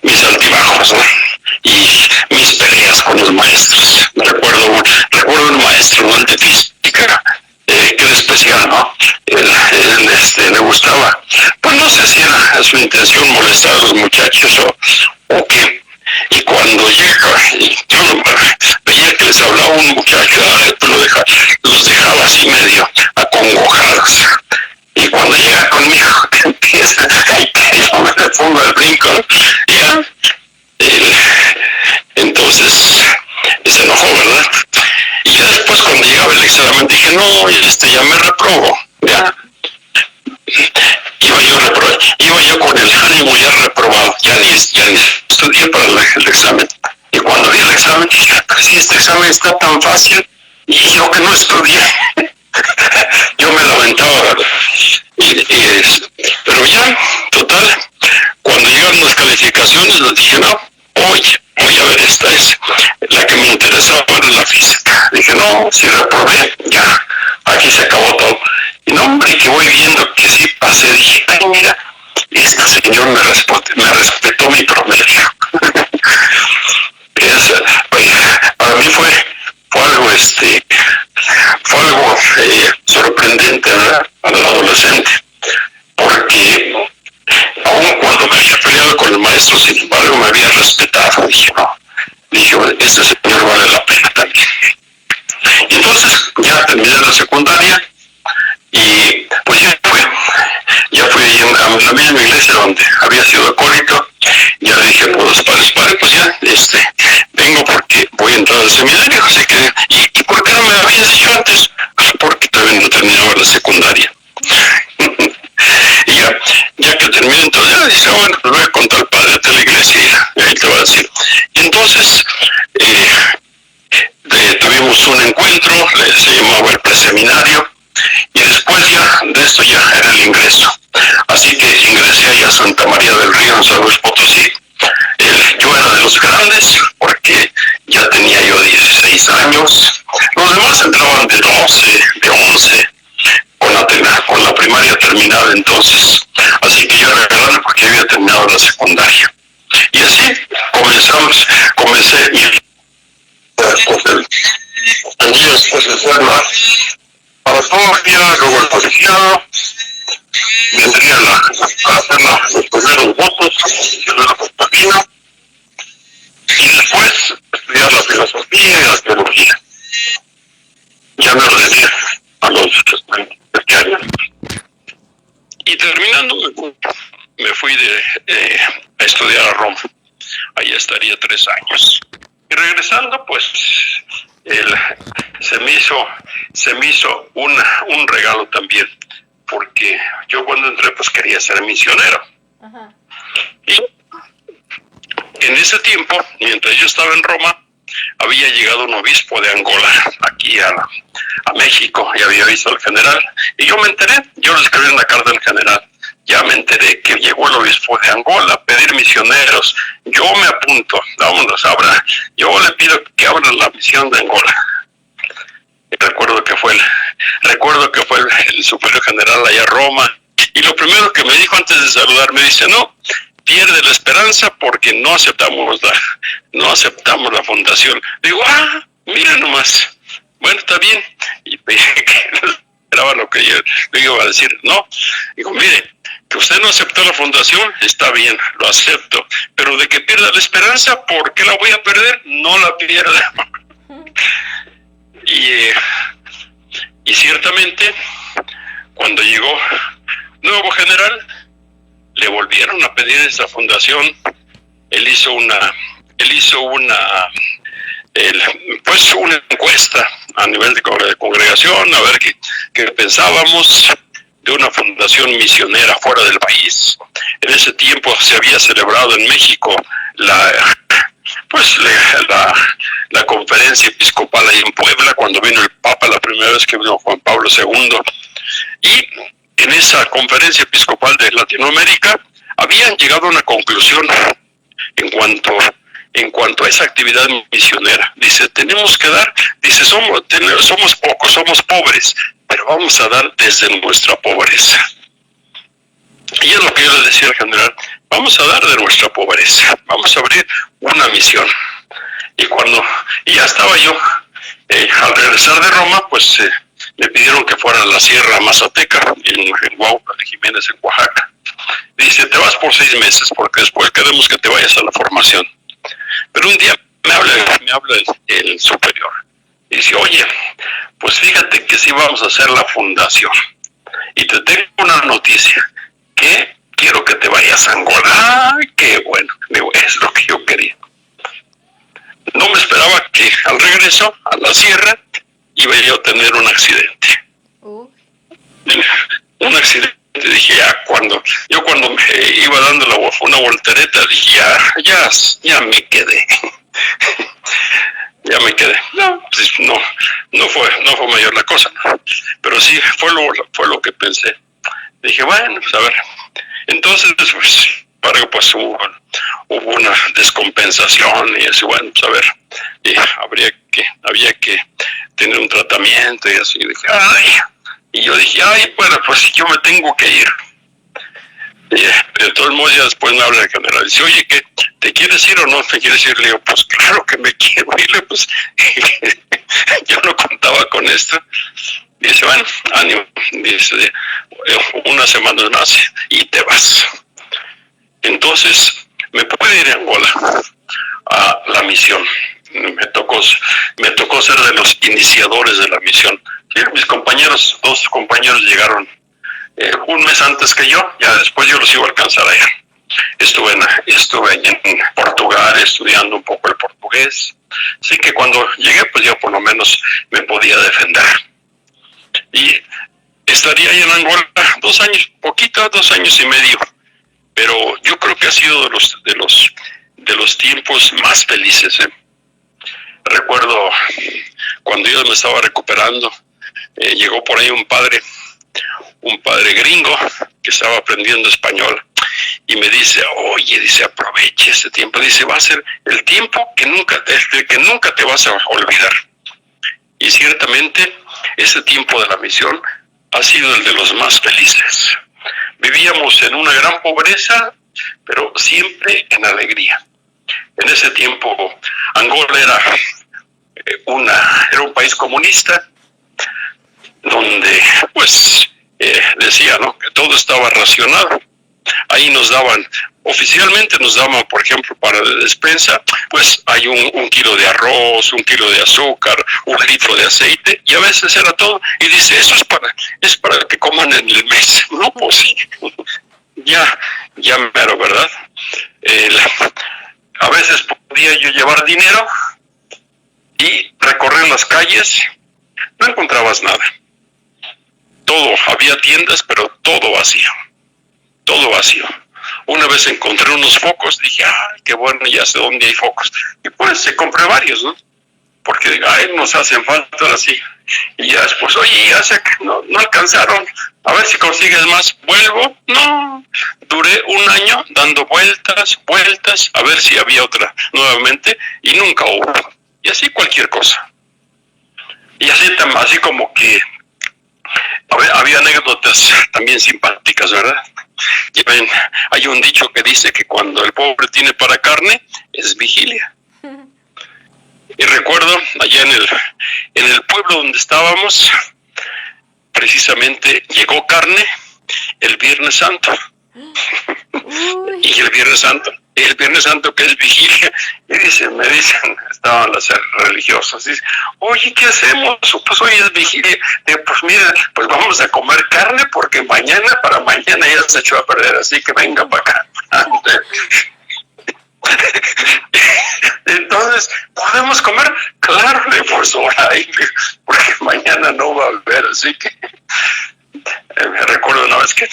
mis altibajos, ¿no? Y mis peleas con los maestros. Recuerdo un maestro, ¿no? El de física, que era especial, ¿no? Él le gustaba, pues no sé si era su intención molestar a los muchachos o qué. Y cuando llega, yo veía que les hablaba un muchacho, pues los dejaba así medio acongojados. Y cuando llega conmigo, empieza, yo me pongo al brinco, ¿ya? Entonces se enojó, ¿verdad? Y ya después, cuando llegaba el examen, dije, no, ya me reprobo, ¿ya? Iba yo con el ánimo ya reprobado, ya ni estudié para el examen. Y cuando vi el examen dije, si este examen está tan fácil, y yo que no estudié, yo me lamentaba, ¿verdad? Pero ya, total, cuando llegaron las calificaciones, les dije, no, oye, voy a ver, esta es la que me interesaba, era la física. Dije, no, si reprobé, ya, aquí se acabó todo. Y no, hombre, que voy viendo que sí pasé, dije, ay, mira, este señor me respetó mi promedio. Para mí fue algo sorprendente, ¿verdad? Al adolescente, porque aun cuando me había peleado con el maestro, sin embargo me había respetado. Dije, este señor vale la pena también. Y entonces ya terminé la secundaria, y pues ya fui a la misma iglesia donde había sido acólito. Ya le dije, pues padre, ya, vengo porque voy a entrar al seminario, así que, ¿y por qué no me habías dicho antes? Porque todavía no te la secundaria. Y ya que terminé, entonces ya dice, bueno, pues voy a contar al padre de la iglesia y ahí te va a decir. Y entonces tuvimos un encuentro, se llamaba el preseminario, y después ya de esto ya era el ingreso. Así que ingresé allá a Santa María del Río, en San Luis Potosí. Yo era de los grandes porque ya tenía yo 16 años. Los demás entraban de 12, de 11, con la primaria terminada entonces. Así que yo era grande porque había terminado la secundaria. Y así comencé mi tendría después de ser la paratoria, luego el colegiado, vendría a hacer los primeros votos, de la pastorina, y después estudiar la filosofía y la teología. Ya me ordené a los 27 años. Y terminando, me fui a estudiar a Roma. Ahí estaría 3 años. Y regresando, pues, se me hizo un regalo también, porque yo cuando entré, pues quería ser misionero. Ajá. Y en ese tiempo, mientras yo estaba en Roma, había llegado un obispo de Angola aquí a México y había visto al general. Y yo me enteré, yo le escribí una carta al general. Ya me enteré que llegó el obispo de Angola a pedir misioneros. Yo me apunto, vámonos, yo le pido que abran la misión de Angola. Y recuerdo que fue el superior general allá a Roma. Y lo primero que me dijo antes de saludar, me dice, no, pierde la esperanza porque no aceptamos la fundación. Digo, mira nomás. Bueno, está bien. Y esperaba lo que yo le iba a decir. No, digo, mire, que usted no aceptó la fundación, está bien, lo acepto. Pero de que pierda la esperanza, ¿por qué la voy a perder? No la pierda. Y ciertamente, cuando llegó nuevo general, le volvieron a pedir esa fundación. Él hizo una encuesta a nivel de congregación, a ver qué pensábamos de una fundación misionera fuera del país. En ese tiempo se había celebrado en México la conferencia episcopal ahí en Puebla, cuando vino el Papa, la primera vez que vino Juan Pablo II. Y en esa conferencia episcopal de Latinoamérica habían llegado a una conclusión en cuanto a esa actividad misionera. Dice, tenemos que dar, dice, somos pocos, somos pobres, pero vamos a dar desde nuestra pobreza. Y es lo que yo le decía al general, vamos a dar de nuestra pobreza, vamos a abrir una misión. Y ya estaba yo, al regresar de Roma, pues me pidieron que fuera a la Sierra Mazateca, en Huautla de Jiménez, en Oaxaca. Dice, te vas por 6 meses, porque después queremos que te vayas a la formación. Pero un día me habla el superior. Y dice, oye, pues fíjate que sí vamos a hacer la fundación. Y te tengo una noticia, que quiero que te vayas a Angola. ¡Ay, qué bueno! Digo, es lo que yo quería. No me esperaba que al regreso a la sierra iba yo a tener un accidente. Un accidente. Dije, cuando me iba dando una voltereta, dije, ya me quedé. Ya me quedé. No fue mayor la cosa, ¿no? Pero sí fue lo que pensé. Dije, bueno, pues a ver. Entonces, pues hubo una descompensación y así, bueno, pues a ver, y había que tener un tratamiento y así. Y yo dije, bueno, pues yo me tengo que ir. Y de todos modos, ya después me habla el general y dice, oye, ¿qué? ¿Te quieres ir o no te quieres ir? Le digo, pues claro que me quiero ir, pues yo no contaba con esto. Dice, bueno, ánimo, dice, unas semanas más y te vas. Entonces, me pude ir a Angola a la misión. Me tocó ser de los iniciadores de la misión. Sí, mis compañeros, 2 compañeros llegaron un mes antes que yo, ya después yo los iba a alcanzar allá. Estuve en Portugal estudiando un poco el portugués, así que cuando llegué, pues yo por lo menos me podía defender. Y estaría ahí en Angola 2 años, poquito, 2 años y medio. Pero yo creo que ha sido de los tiempos más felices. Recuerdo cuando yo me estaba recuperando, llegó por ahí un padre gringo que estaba aprendiendo español y me dice, oye, dice, aproveche este tiempo, dice, va a ser el tiempo que nunca te vas a olvidar. Y ciertamente ese tiempo de la misión ha sido el de los más felices. Vivíamos en una gran pobreza, pero siempre en alegría. En ese tiempo Angola era un país comunista donde pues decía, ¿no?, que todo estaba racionado. Ahí oficialmente nos daban, por ejemplo, para la despensa, pues hay un kilo de arroz, 1 kilo de azúcar, 1 litro de aceite, y a veces era todo. Y dice, eso es para que coman en el mes. No, pues sí, ya mero, ¿verdad? A veces podía yo llevar dinero y recorrer las calles, no encontrabas nada. Todo, había tiendas, pero todo vacío. Todo vacío. Una vez encontré unos focos, dije, qué bueno, ya sé dónde hay focos. Y pues se compré varios, ¿no? Porque nos hacen falta así. Y ya después, oye, ya sé que no alcanzaron, a ver si consigues más. Vuelvo, no. Duré 1 año dando vueltas, a ver si había otra nuevamente, y nunca hubo. Y así cualquier cosa. Y así como que había anécdotas también simpáticas, ¿verdad? Y ven, hay un dicho que dice que cuando el pobre tiene para carne, es vigilia. Y recuerdo allá en el pueblo donde estábamos, precisamente llegó carne el Viernes Santo. Y el Viernes Santo que es vigilia, me dicen, estaban las religiosas, dicen, oye, ¿qué hacemos? Pues hoy es vigilia. Digo, pues mira, pues vamos a comer carne porque para mañana ya se echó a perder, así que venga para acá. Entonces, ¿podemos comer? Claro, pues ahora, porque mañana no va a haber, así que me recuerdo una vez que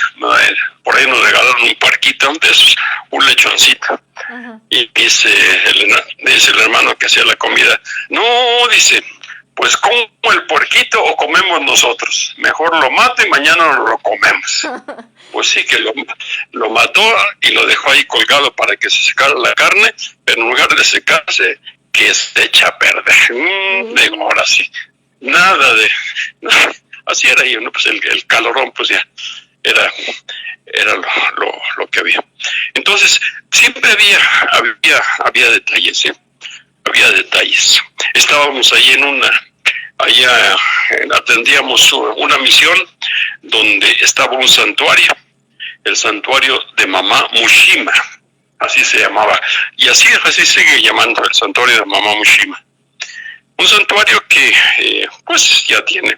por ahí nos regalaron un puerquito de esos, un lechoncito. Uh-huh. Y dice el hermano que hacía la comida, no, dice, pues ¿como el puerquito o comemos nosotros? Mejor lo mato y mañana lo comemos. Pues sí, que lo mató y lo dejó ahí colgado para que se secara la carne, pero en lugar de secarse, que se echa a perder. Digo, ahora sí, nada de... Así era yo, ¿no? Pues el calorón, pues ya era lo que había. Entonces, siempre había detalles, ¿sí? Había detalles. Estábamos ahí atendíamos una misión donde estaba un santuario, el santuario de Mamá Mushima, así se llamaba, y así sigue llamando, el santuario de Mamá Mushima. Un santuario que pues ya tiene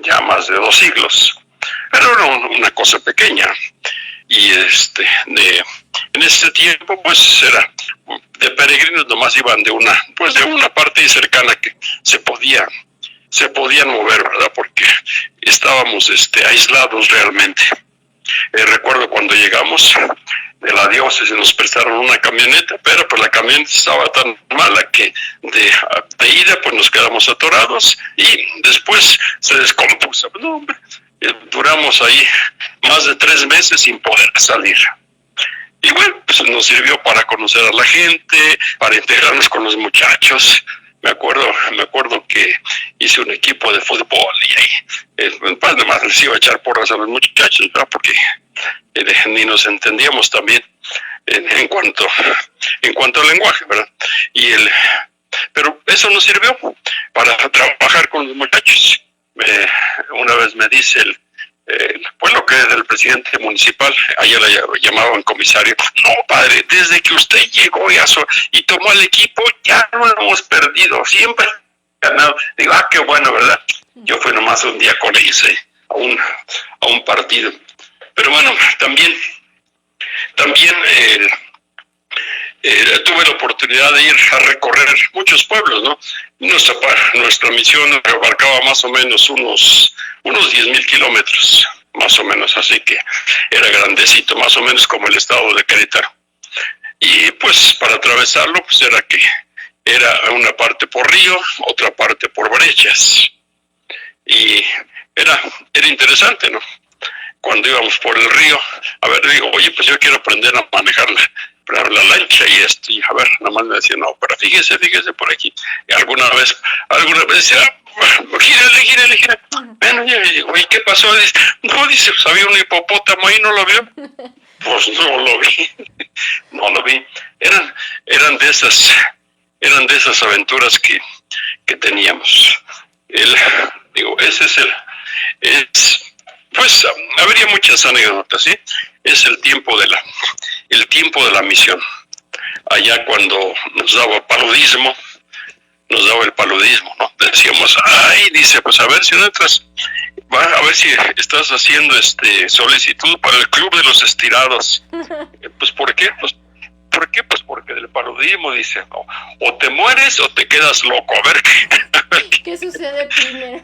ya más de 2 siglos, pero era una cosa pequeña. Y en ese tiempo pues era de peregrinos, nomás iban de una parte cercana que se podían mover, ¿verdad? Porque estábamos aislados realmente. Recuerdo cuando llegamos de la diócesis nos prestaron una camioneta, pero pues la camioneta estaba tan mala que de ida pues nos quedamos atorados y después se descompuso. No, hombre, duramos ahí más de 3 meses sin poder salir. Y bueno, pues nos sirvió para conocer a la gente, para integrarnos con los muchachos. Me acuerdo que hice un equipo de fútbol y ahí, pues además les iba a echar porras a los muchachos, ¿verdad? Porque ni nos entendíamos también en cuanto al lenguaje, ¿verdad? Pero eso nos sirvió para trabajar con los muchachos. Una vez me dice pues lo que era el presidente municipal, allá le llamaban comisario, no padre, desde que usted llegó y tomó el equipo, ya no lo hemos perdido, siempre ganado. Digo, qué bueno, ¿verdad? Yo fui nomás un día con ellos a un partido. Pero bueno, también tuve la oportunidad de ir a recorrer muchos pueblos, ¿no? Nuestra misión abarcaba más o menos unos 10,000 kilómetros, más o menos, así que era grandecito, más o menos como el estado de Querétaro. Y pues para atravesarlo, pues era una parte por río, otra parte por brechas. Y era interesante, ¿no? Cuando íbamos por el río, a ver, digo, oye, pues yo quiero aprender a manejar la lancha y esto, y a ver, nada más me decía, no, pero fíjese por aquí. Y alguna vez decía, gírale. Bueno, ya digo, ¿y qué pasó? Dice, no, dice, pues había un hipopótamo ahí, ¿no lo vio? Pues no lo vi. Eran de esas aventuras que teníamos. Ese pues habría muchas anécdotas, ¿sí? Es el tiempo de la misión. Allá cuando nos daba el paludismo, ¿no? Decíamos, dice, pues a ver si no entras, a ver si estás haciendo solicitud para el club de los estirados. Pues ¿por qué? Pues porque del paludismo, dice, o te mueres o te quedas loco, a ver ¿Qué sucede primero?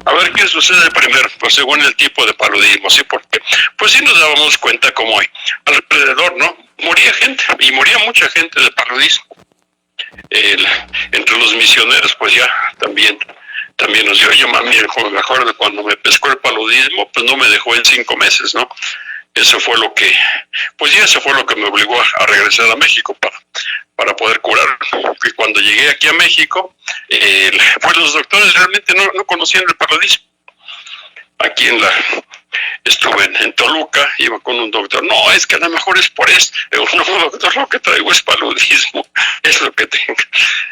A ver qué sucede primero, pues según el tipo de paludismo, sí, porque pues sí nos dábamos cuenta como alrededor, ¿no? Moría gente, y moría mucha gente de paludismo. Entre los misioneros, pues ya también nos dio, yo me acuerdo cuando me pescó el paludismo, pues no me dejó en 5 meses, ¿no? Eso fue lo que me obligó a regresar a México para poder curar. Y cuando llegué aquí a México, pues los doctores realmente no conocían el paludismo. Aquí estuve en Toluca, iba con un doctor, no, es que a lo mejor es por esto. No, doctor, lo que traigo es paludismo, es lo que tengo.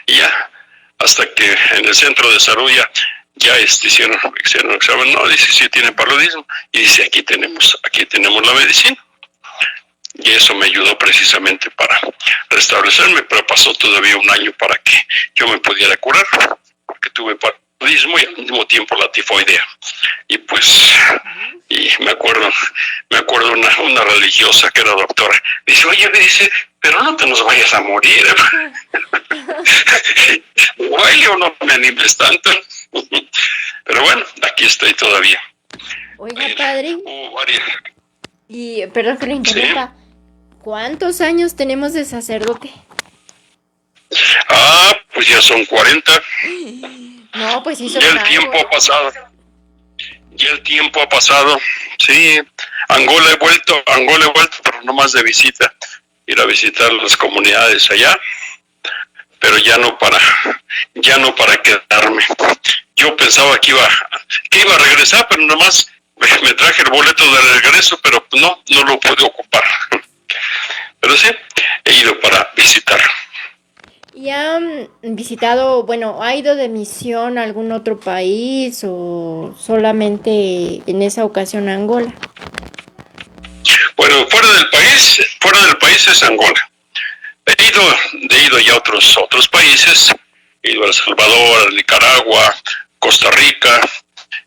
Y ya, hasta que en el centro de salud ya hicieron un examen, no, dice, sí tiene paludismo, y dice, aquí tenemos la medicina. Y eso me ayudó precisamente para restablecerme, pero pasó todavía un año para que yo me pudiera curar, porque tuve paludismo y al mismo tiempo la tifoidea. Y pues, me acuerdo una religiosa que era doctora, dice, oye, pero no te nos vayas a morir. Güey, yo no me animes tanto. Pero bueno, aquí estoy todavía. Oiga, padre. Y perdón que lo interrumpa. ¿Sí? ¿Cuántos años tenemos de sacerdote? Pues ya son 40. No, pues sí son Ya el tiempo ha pasado. Sí, Angola he vuelto, pero no más de visita. Ir a visitar las comunidades allá, pero ya no para quedarme. Yo pensaba que iba a regresar, pero nomás me traje el boleto de regreso, pero no lo pude ocupar. Pero sí, he ido para visitar. ¿Y han visitado, ha ido de misión a algún otro país o solamente en esa ocasión a Angola? Bueno, fuera del país es Angola. He ido ya a otros países. He ido a El Salvador, a Nicaragua, Costa Rica,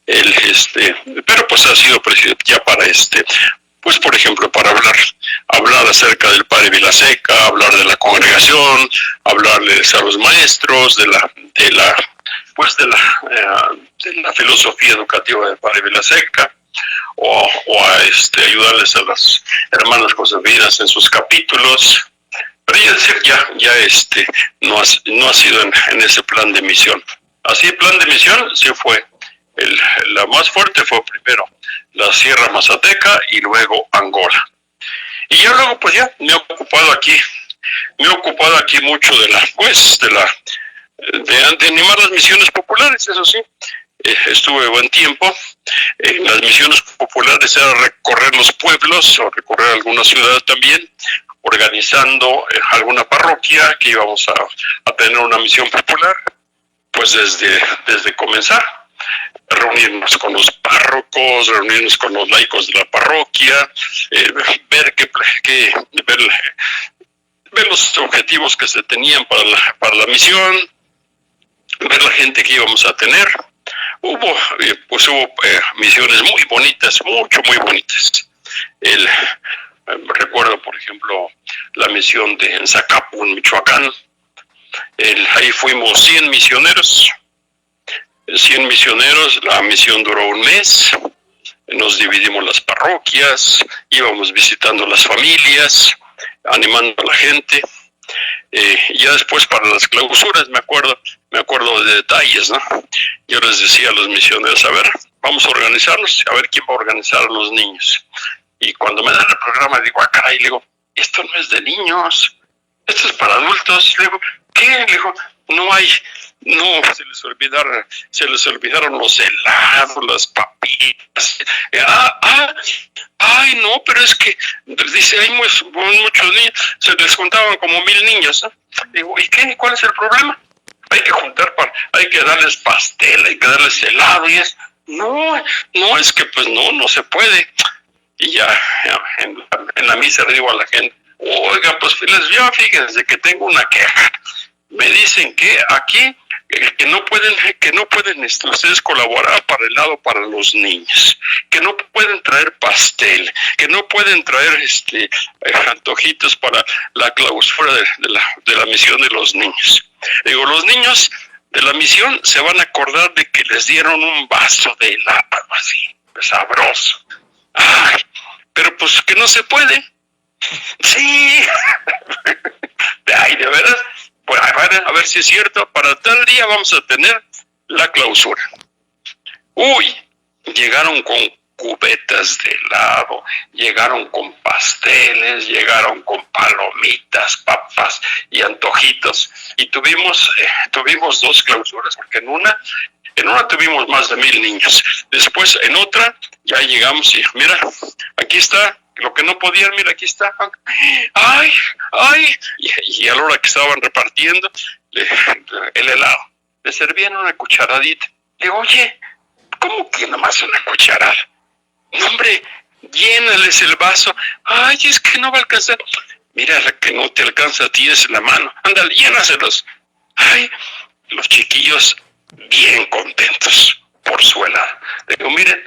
pero pues ha sido ya para pues por ejemplo para hablar acerca del Padre Vilaseca, hablar de la congregación, hablarles a los maestros de la filosofía educativa del Padre Vilaseca, o ayudarles a las hermanas josefinas en sus capítulos. Pero ya no ha sido en ese plan de misión. Así, plan de misión sí fue. La más fuerte fue primero la Sierra Mazateca y luego Angola. Y yo luego pues ya me he ocupado aquí mucho de animar las misiones populares, eso sí. Estuve buen tiempo. En las misiones populares era recorrer los pueblos o recorrer alguna ciudad también, organizando alguna parroquia que íbamos a tener una misión popular, pues desde comenzar. Reunirnos con los párrocos, reunirnos con los laicos de la parroquia, ver los objetivos que se tenían para la misión, ver la gente que íbamos a tener. Hubo misiones muy bonitas, muy bonitas. Recuerdo, por ejemplo, la misión en Zacapu, en Michoacán. Ahí fuimos 100 misioneros. 100 misioneros, la misión duró un mes, nos dividimos las parroquias, íbamos visitando las familias, animando a la gente. Ya después para las clausuras me acuerdo de detalles, ¿no? Yo les decía a los misioneros, a ver, vamos a organizarnos, a ver quién va a organizar a los niños. Y cuando me dan el programa digo, caray, le digo, esto no es de niños, esto es para adultos. Le digo, ¿qué? Le digo, no, se les olvidaron los helados, las papitas. Ay, no, pero es que, dice, hay muchos niños, se les juntaban como 1000 niños, ¿no? Digo, ¿y qué? ¿Cuál es el problema? Hay que hay que darles pastel, hay que darles helado y es, no, es que pues no se puede. Y ya en la misa le digo a la gente, oiga, pues fíjense que tengo una queja. Me dicen que aquí que no pueden ustedes colaborar para el helado para los niños, que no pueden traer pastel, que no pueden traer antojitos para la clausura de la misión de los niños. Digo, los niños de la misión se van a acordar de que les dieron un vaso de helado así, sabroso. Ay, pero pues que no se puede. Sí. Ay, de veras. Pues a ver si es cierto, para tal día vamos a tener la clausura. Uy, llegaron con cubetas de helado, llegaron con pasteles, llegaron con palomitas, papas y antojitos. Y tuvimos 2 clausuras, porque en una tuvimos más de 1000 niños. Después en otra ya llegamos y mira, aquí está. Lo que no podían, mira, aquí está. ¡Ay! Y a la hora que estaban repartiendo el helado, le servían una cucharadita. Le digo, oye, ¿cómo que nomás una cucharada? No, hombre, llénales el vaso. Ay, es que no va a alcanzar. Mira, la que no te alcanza a ti es la mano. Ándale, llénaselos. Ay, los chiquillos bien contentos por su helado. Le digo, miren,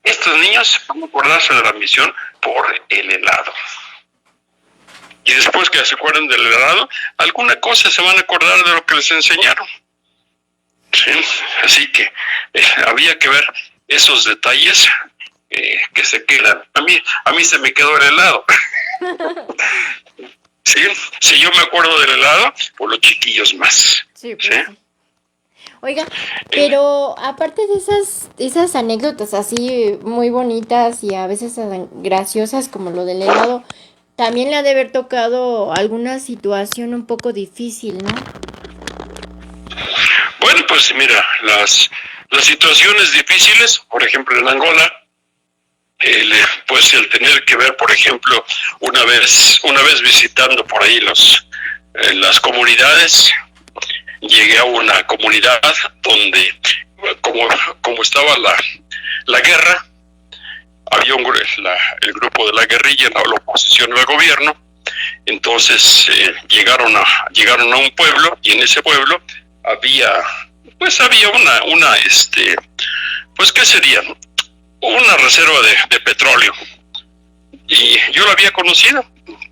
estos niños van a acordarse de la misión por el helado. Y después que se acuerden del helado, alguna cosa se van a acordar de lo que les enseñaron. ¿Sí? Así que había que ver esos detalles que se quedan. A mí se me quedó el helado. ¿Sí? Si yo me acuerdo del helado, por los chiquillos más. Sí, pues. ¿Sí? Oiga, pero aparte de esas anécdotas así muy bonitas y a veces graciosas como lo del helado, también le ha de haber tocado alguna situación un poco difícil, ¿no? Bueno, pues mira, las situaciones difíciles, por ejemplo en Angola, pues el tener que ver, por ejemplo, una vez visitando por ahí las comunidades, llegué a una comunidad donde, como estaba la guerra, había el grupo de la guerrilla, la oposición al gobierno. Entonces llegaron a un pueblo, y en ese pueblo había una pues ¿qué sería? Una reserva de petróleo. Y yo la había conocido,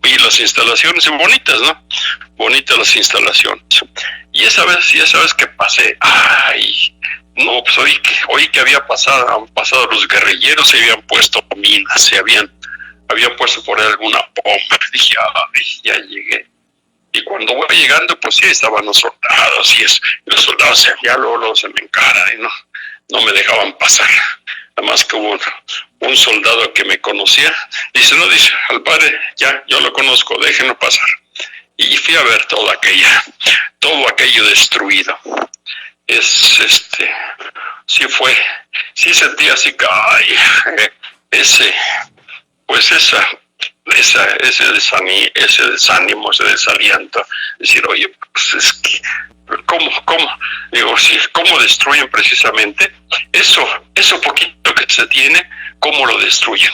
y las instalaciones son bonitas, ¿no? Bonitas las instalaciones. Y esa vez que pasé, ay, no, pues oí que han pasado los guerrilleros, se habían puesto minas, se habían puesto por ahí alguna bomba. Dije, ay, ya llegué. Y cuando voy llegando, pues sí, estaban los soldados, y los soldados ya luego se me encaran y no me dejaban pasar. Nada más que hubo un soldado que me conocía, dice, al padre, ya, yo lo conozco, déjenlo pasar. Y fui a ver todo aquello destruido. Sí sentí así que, ay, ese desánimo, ese desaliento, decir, oye, pues es que, ¿cómo? Digo, sí, ¿cómo destruyen precisamente eso poquito que se tiene? ¿Cómo lo destruyen?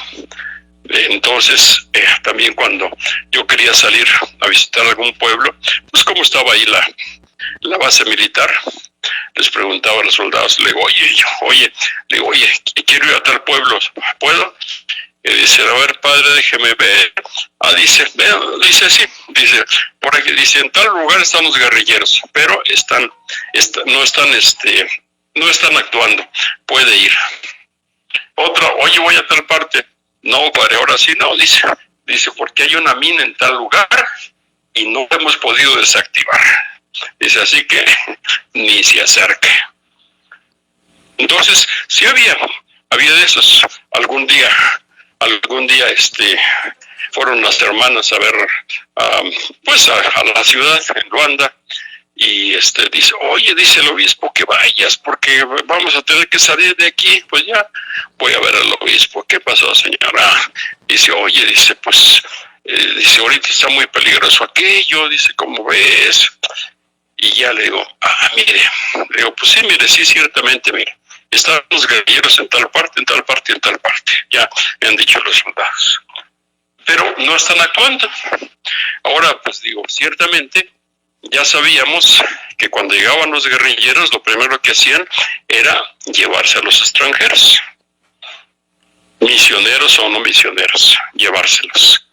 Entonces, también cuando yo quería salir a visitar algún pueblo, pues como estaba ahí la base militar, les preguntaba a los soldados, le digo, oye, quiero ir a tal pueblo, ¿puedo? Y dice, a ver, padre, déjeme ver. Dice, sí, dice, por aquí, dice, en tal lugar están los guerrilleros, pero no están no están actuando, puede ir. Otra, oye, voy a tal parte. No, padre, ahora sí no, dice, porque hay una mina en tal lugar y no hemos podido desactivar. Dice, así que ni se acerque. Entonces, sí había de esos. Algún día, fueron las hermanas a ver, pues a la ciudad, en Luanda, y dice, oye, dice el obispo que vayas, porque vamos a tener que salir de aquí. Pues ya, voy a ver al obispo. ¿Qué pasó, señora? Dice, oye, dice, pues, dice, ahorita está muy peligroso aquello, dice, ¿cómo ves? Y ya le digo, mire, le digo, pues sí, mire, sí, ciertamente, mire, están los guerrilleros en tal parte, en tal parte, en tal parte, ya me han dicho los soldados, pero no están actuando. Ahora, pues digo, ciertamente, ya sabíamos que cuando llegaban los guerrilleros, lo primero que hacían era llevarse a los extranjeros, misioneros o no misioneros, llevárselos.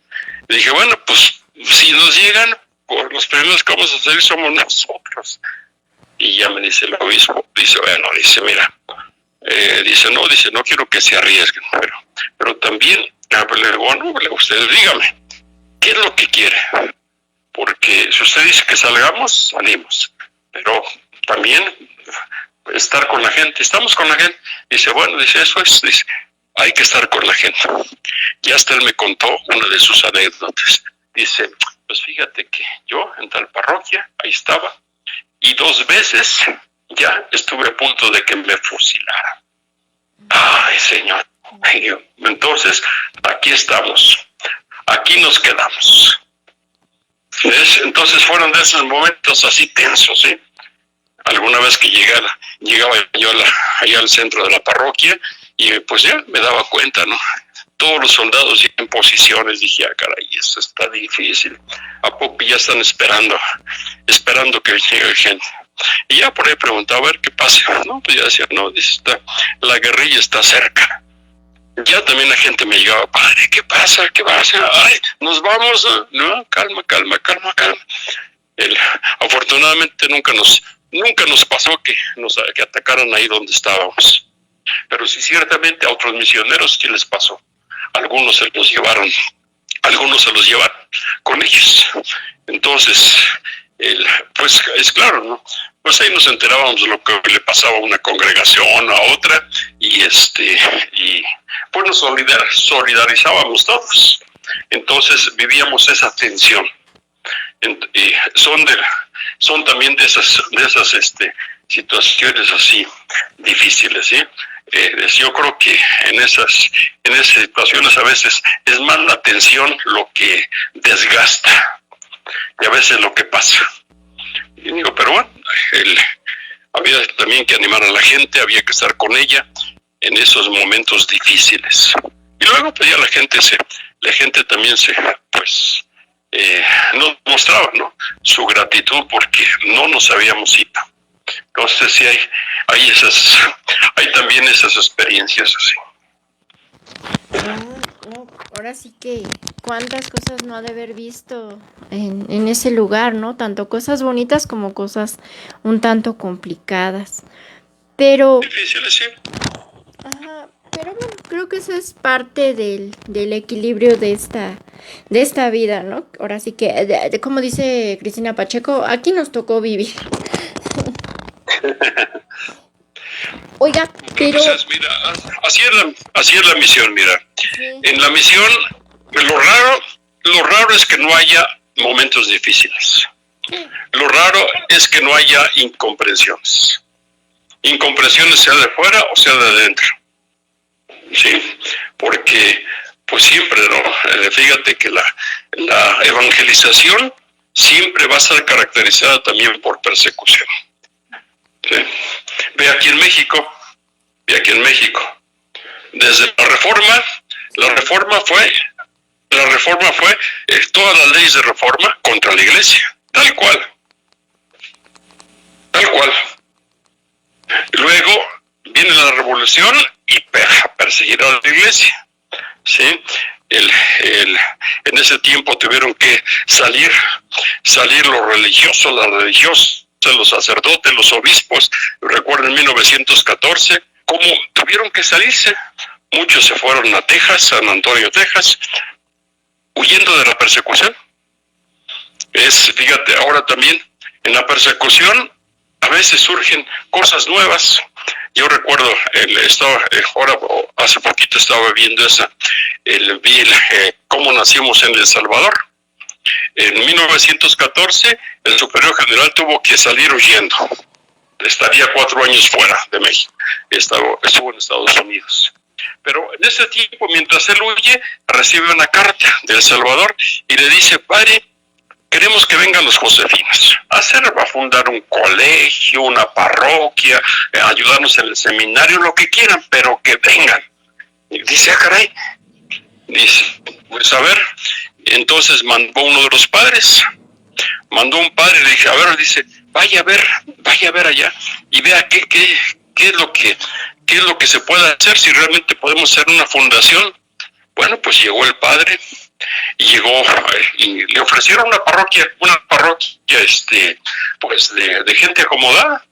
Y dije, bueno, pues si nos llegan, pues los primeros que vamos a hacer somos nosotros. Y ya me dice el obispo, dice, bueno, dice, mira, dice, no quiero que se arriesguen, pero también, le digo, no, usted dígame, ¿qué es lo que quiere? Porque si usted dice que salgamos, salimos, pero también estar con la gente, estamos con la gente. Dice, bueno, dice, eso es, dice, hay que estar con la gente. Y hasta él me contó una de sus anécdotas. Dice, pues fíjate que yo en tal parroquia, ahí estaba, y 2 veces ya estuve a punto de que me fusilaran. Ay, Señor. Entonces, aquí estamos, aquí nos quedamos. ¿Ves? Entonces fueron de esos momentos así tensos, ¿sí? Alguna vez que llegaba yo allá al centro de la parroquia, y pues ya me daba cuenta, ¿no? Todos los soldados ya en posiciones. Dije, caray, esto está difícil. ¿A poco ya están esperando que llegue gente? Y ya por ahí preguntaba, a ver qué pasa. No, pues ya decía, no, dice, la guerrilla está cerca. Ya también la gente me llegaba, padre, ¿qué pasa? ¿Qué pasa? Ay, nos vamos. No, calma. Afortunadamente nunca nos pasó que atacaran ahí donde estábamos. Pero sí, ciertamente a otros misioneros sí les pasó. Algunos se los llevaron con ellos. Entonces, pues es claro, ¿no? Pues ahí nos enterábamos de lo que le pasaba a una congregación, a otra, y pues nos solidarizábamos todos. Entonces vivíamos esa tensión. Y son también de esas situaciones así difíciles, ¿sí? Yo creo que en esas situaciones a veces es más la tensión lo que desgasta, y a veces lo que pasa. Y digo, pero bueno, había también que animar a la gente, había que estar con ella en esos momentos difíciles. Y luego pues ya la gente también nos mostraba, ¿no?, su gratitud porque no nos habíamos ido. Entonces sí hay también esas experiencias así. No, ahora sí que cuántas cosas no ha de haber visto en ese lugar, ¿no? Tanto cosas bonitas como cosas un tanto complicadas. Pero difíciles, sí. Ajá, pero bueno, creo que eso es parte del equilibrio de esta vida, ¿no? Ahora sí que, como dice Cristina Pacheco, aquí nos tocó vivir. Oiga, pero... Entonces, mira, así es la misión, mira. Sí. En la misión, lo raro es que no haya momentos difíciles. Lo raro es que no haya incomprensiones. Incomprensiones sea de fuera o sea de adentro. Sí, porque pues siempre, ¿no? Fíjate que la evangelización siempre va a estar caracterizada también por persecución. ¿Sí? Ve aquí en México, desde la reforma fue todas las leyes de reforma contra la iglesia, tal cual. Luego viene la revolución y perseguir a la iglesia, ¿sí? En ese tiempo tuvieron que salir los religiosos, las religiosas los sacerdotes, los obispos, recuerden 1914, cómo tuvieron que salirse. Muchos se fueron a Texas, San Antonio, Texas, huyendo de la persecución. Fíjate, ahora también en la persecución a veces surgen cosas nuevas. Yo recuerdo, ahora hace poquito estaba viendo vi cómo nacimos en El Salvador. En 1914 el superior general tuvo que salir huyendo. Estaría 4 años fuera de México. Estuvo en Estados Unidos. Pero en ese tiempo, mientras él huye, recibe una carta de El Salvador y le dice: padre, queremos que vengan los josefinos a fundar un colegio, una parroquia, ayudarnos en el seminario, lo que quieran, pero que vengan. Y dice: caray. Dice: pues a ver. Entonces mandó uno de los padres, mandó un padre y le dije: a ver, dice, vaya a ver allá y vea qué es lo que se puede hacer, si realmente podemos hacer una fundación. Bueno, pues llegó el padre y le ofrecieron una parroquia, pues de gente acomodada,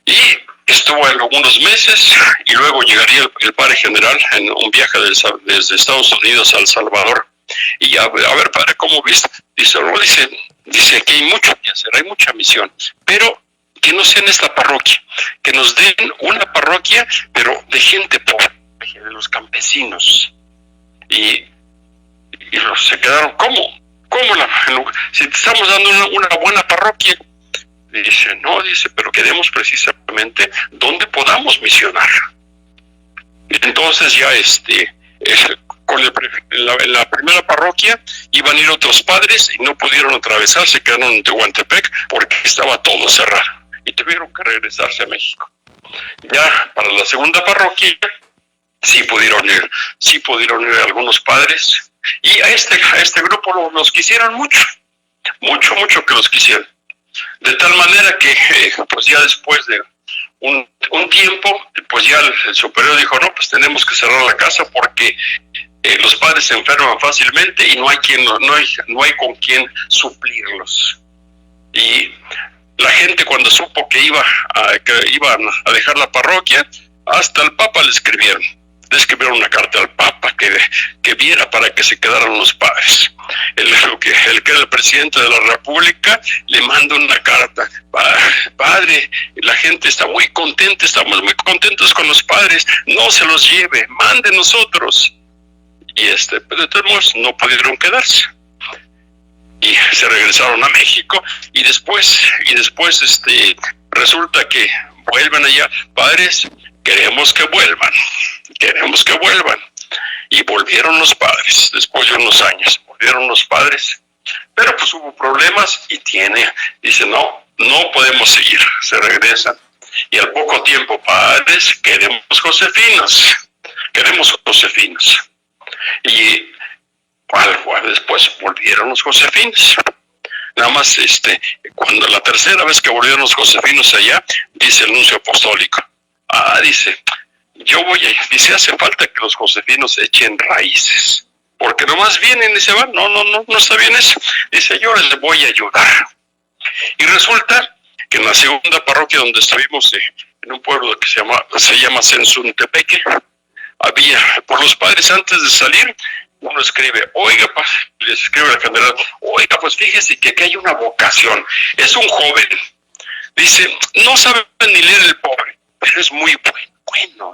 y estuvo algunos meses y luego llegaría el padre general en un viaje desde Estados Unidos a El Salvador. Y a ver, padre, ¿cómo viste? Dice, aquí hay mucho que hacer, hay mucha misión, pero que no sea en esta parroquia, que nos den una parroquia, pero de gente pobre, de los campesinos. Y se quedaron: ¿cómo si te estamos dando una buena parroquia? Dice: no, pero queremos precisamente donde podamos misionar. Entonces ya en la primera parroquia iban a ir otros padres y no pudieron atravesar, se quedaron en Tehuantepec porque estaba todo cerrado y tuvieron que regresarse a México. Ya para la segunda parroquia sí pudieron ir algunos padres, y a este grupo los quisieron mucho que los quisieron, de tal manera que pues ya después de un tiempo, pues ya el superior dijo: no, pues tenemos que cerrar la casa porque los padres se enferman fácilmente y no hay con quién suplirlos. Y la gente, cuando supo que iban a dejar la parroquia, hasta al Papa le escribieron una carta al Papa que viera para que se quedaran los padres. El que era el presidente de la República le manda una carta: padre, la gente está muy contenta, estamos muy contentos con los padres, no se los lleve, mande nosotros. Y pero de todos modos no pudieron quedarse y se regresaron a México, y después resulta que vuelven allá: padres, queremos que vuelvan, y volvieron los padres. Después de unos años volvieron los padres, pero pues hubo problemas y dice: no podemos seguir. Se regresan y al poco tiempo: padres, queremos josefinos. Y después volvieron los josefinos. Nada más cuando la tercera vez que volvieron los josefinos allá, dice el nuncio apostólico: dice, hace falta que los josefinos echen raíces, porque nomás vienen y se van. No está bien eso. Dice: yo les voy a ayudar. Y resulta que en la segunda parroquia donde estuvimos, en un pueblo que se llama Sensuntepeque, por los padres, antes de salir, uno escribe: les escribe al general: oiga, pues fíjese que aquí hay una vocación, es un joven, dice, no sabe ni leer el pobre, pero es muy bueno,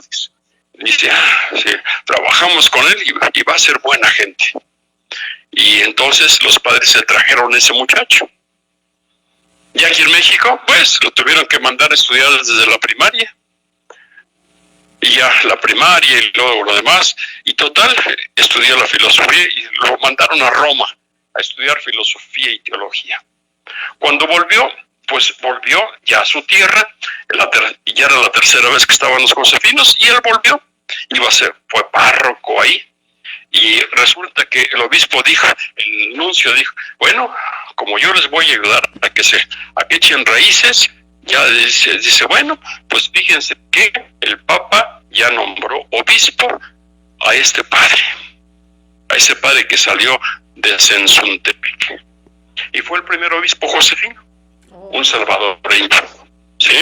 dice, sí, trabajamos con él y va a ser buena gente. Y entonces los padres se trajeron a ese muchacho, y aquí en México pues lo tuvieron que mandar a estudiar desde la primaria, y ya la primaria y luego lo demás, y total, estudió la filosofía y lo mandaron a Roma a estudiar filosofía y teología. Cuando volvió ya a su tierra, y ya era la tercera vez que estaban los josefinos, y él volvió, fue párroco ahí, y resulta que el obispo el nuncio dijo: bueno, como yo les voy a ayudar a que echen raíces, ya dice, bueno, pues fíjense que el Papa ya nombró obispo a ese padre que salió de Sensuntepec, y fue el primer obispo josefino. un salvadoreño, ¿sí?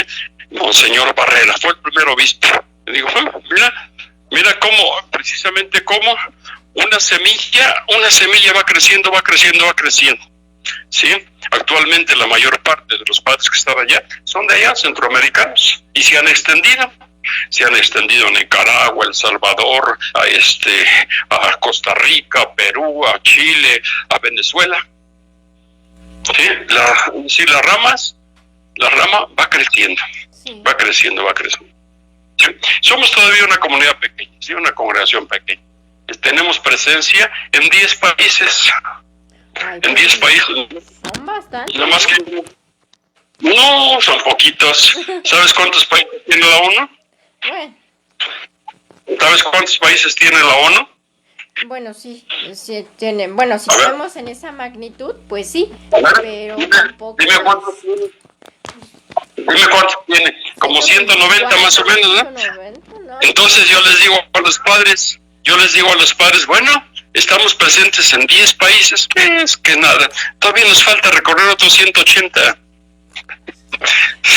Monseñor Barrera, fue el primer obispo. Le digo, mira cómo, precisamente cómo una semilla va creciendo, ¿sí? Actualmente la mayor parte de los padres que están allá son de allá, centroamericanos, y se han extendido a Nicaragua, El Salvador, a Costa Rica, Perú, a Chile, a Venezuela. ¿Sí? La rama va creciendo, sí. va creciendo. ¿Sí? Somos todavía una comunidad pequeña, ¿sí? Una congregación pequeña. Tenemos presencia en 10 países. Ay, en 10 países. Son bastantes. Nada más que no, son poquitos. ¿Sabes cuántos países tiene la ONU? Bueno. ¿Sabes cuántos países tiene la ONU? Bueno, sí tiene. Bueno, si estamos en esa magnitud, pues sí, pero tampoco. Dime cuántos tiene. Como 190 más o menos, ¿no? 190, ¿no? Entonces yo les digo a los padres, bueno, estamos presentes en 10 países, ¿qué es? Que nada. Todavía nos falta recorrer otros 180.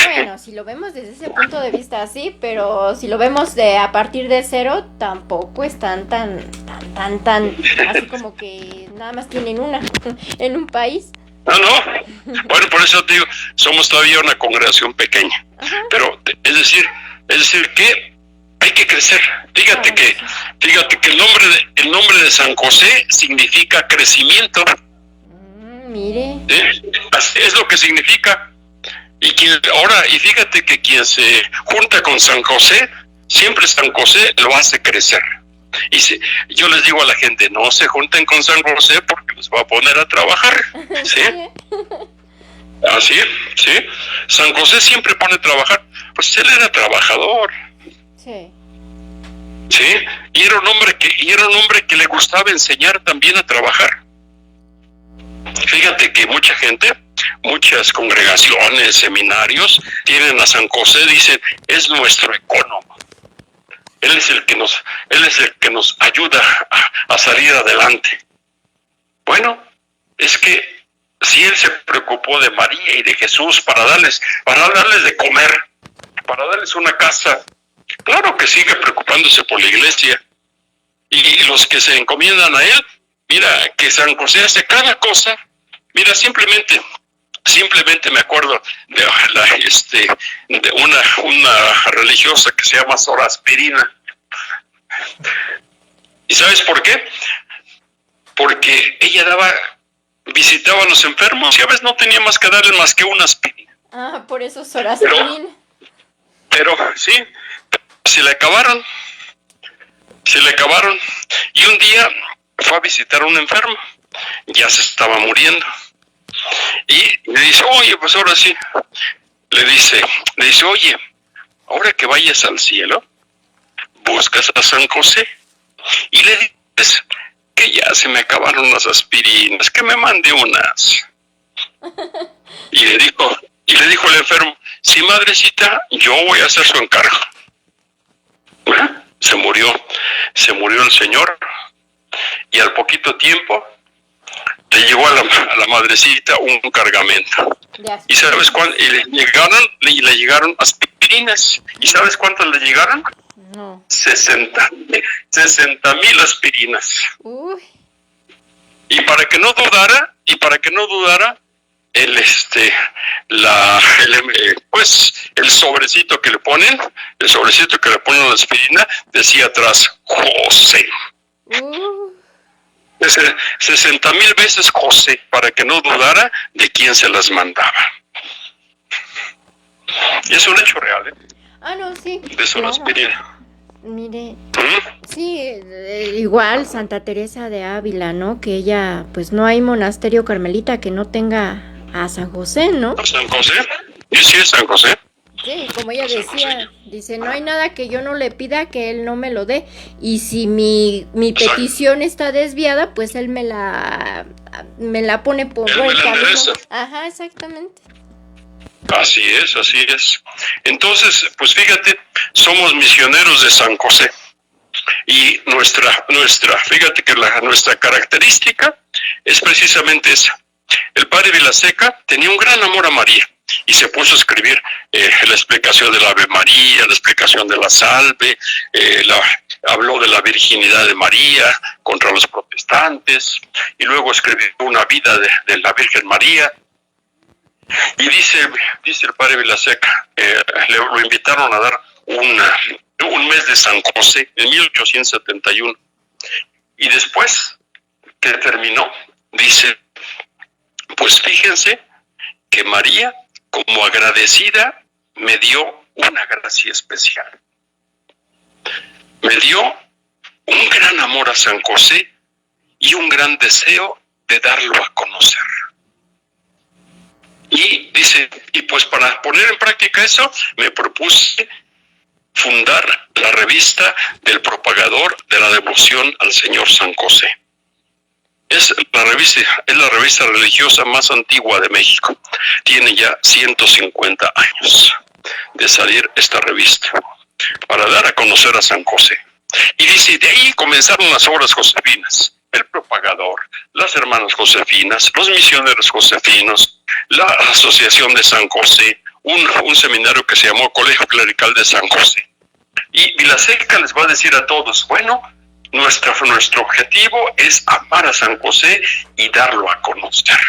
Bueno, si lo vemos desde ese punto de vista así, pero si lo vemos a partir de cero, tampoco están tan, así como que nada más tienen una en un país. No. Bueno, por eso te digo, somos todavía una congregación pequeña. Ajá. Pero es decir que hay que crecer. Fíjate que el nombre de San José significa crecimiento. Mire. Así es lo que significa. Y fíjate que quien se junta con San José, siempre San José lo hace crecer. Y yo les digo a la gente, no se junten con San José porque los va a poner a trabajar. ¿Sí? Así, ¿sí? San José siempre pone a trabajar. Pues él era trabajador. Sí. ¿Sí? Y era un hombre que le gustaba enseñar también a trabajar. Fíjate que muchas congregaciones, seminarios, tienen a San José, dicen, es nuestro ecónomo. Él es el que nos ayuda a salir adelante. Bueno, es que si él se preocupó de María y de Jesús para darles de comer, para darles una casa, claro que sigue preocupándose por la iglesia. Y los que se encomiendan a él, mira que San José hace cada cosa. Mira, simplemente me acuerdo de una religiosa que se llama Sor Aspirina. ¿Y sabes por qué? Porque ella visitaba a los enfermos y a veces no tenía más que darles más que una aspirina. Ah, por eso Sor Aspirina. Pero sí, se le acabaron. Y un día fue a visitar a un enfermo, ya se estaba muriendo. Y le dice, oye, pues ahora sí. Le dice, oye, ahora que vayas al cielo, buscas a San José y le dices que ya se me acabaron las aspirinas, que me mande unas. Y le dijo el enfermo, sí, madrecita, yo voy a hacer su encargo. ¿Eh? Se murió el señor y al poquito tiempo le llegó a la madrecita un cargamento. ¿Y sabes cuánto? Y le llegaron aspirinas. ¿Y sabes cuántas le llegaron? No. 60,000 aspirinas. Uy. Y para que no dudara, el sobrecito que le ponen, a la aspirina, decía atrás, José. 60,000 veces José, para que no dudara de quién se las mandaba. Y es un hecho real, ¿eh? Ah, no, sí. De eso claro. Aspirina. Mire, sí, igual Santa Teresa de Ávila, ¿no? Que ella, pues no hay monasterio carmelita que no tenga a San José, ¿no? ¿San José? ¿Y sí es San José? Sí, como ella decía, dice, no hay nada que yo no le pida que él no me lo dé. Y si mi petición está desviada, pues él me la pone por buen camino. Ajá, exactamente. Así es. Entonces, pues fíjate, somos misioneros de San José. Y fíjate que nuestra característica es precisamente esa. El padre Vilaseca tenía un gran amor a María. y se puso a escribir la explicación del Ave María, la explicación de la Salve, habló de la virginidad de María contra los protestantes, y luego escribió una vida de la Virgen María. Y dice el padre Vilaseca, lo invitaron a dar un mes de San José en 1871. Y después que terminó, dice, pues fíjense que María, como agradecida, me dio una gracia especial. Me dio un gran amor a San José y un gran deseo de darlo a conocer. Y dice, y pues para poner en práctica eso, me propuse fundar la revista del propagador de la devoción al Señor San José. Es la revista religiosa más antigua de México. Tiene ya 150 años de salir esta revista para dar a conocer a San José. Y dice, de ahí comenzaron las obras josefinas. El propagador, las hermanas josefinas, los misioneros josefinos, la Asociación de San José, un seminario que se llamó Colegio Clerical de San José. Y Vilaseca les va a decir a todos, bueno, nuestro objetivo es amar a San José y darlo a conocer.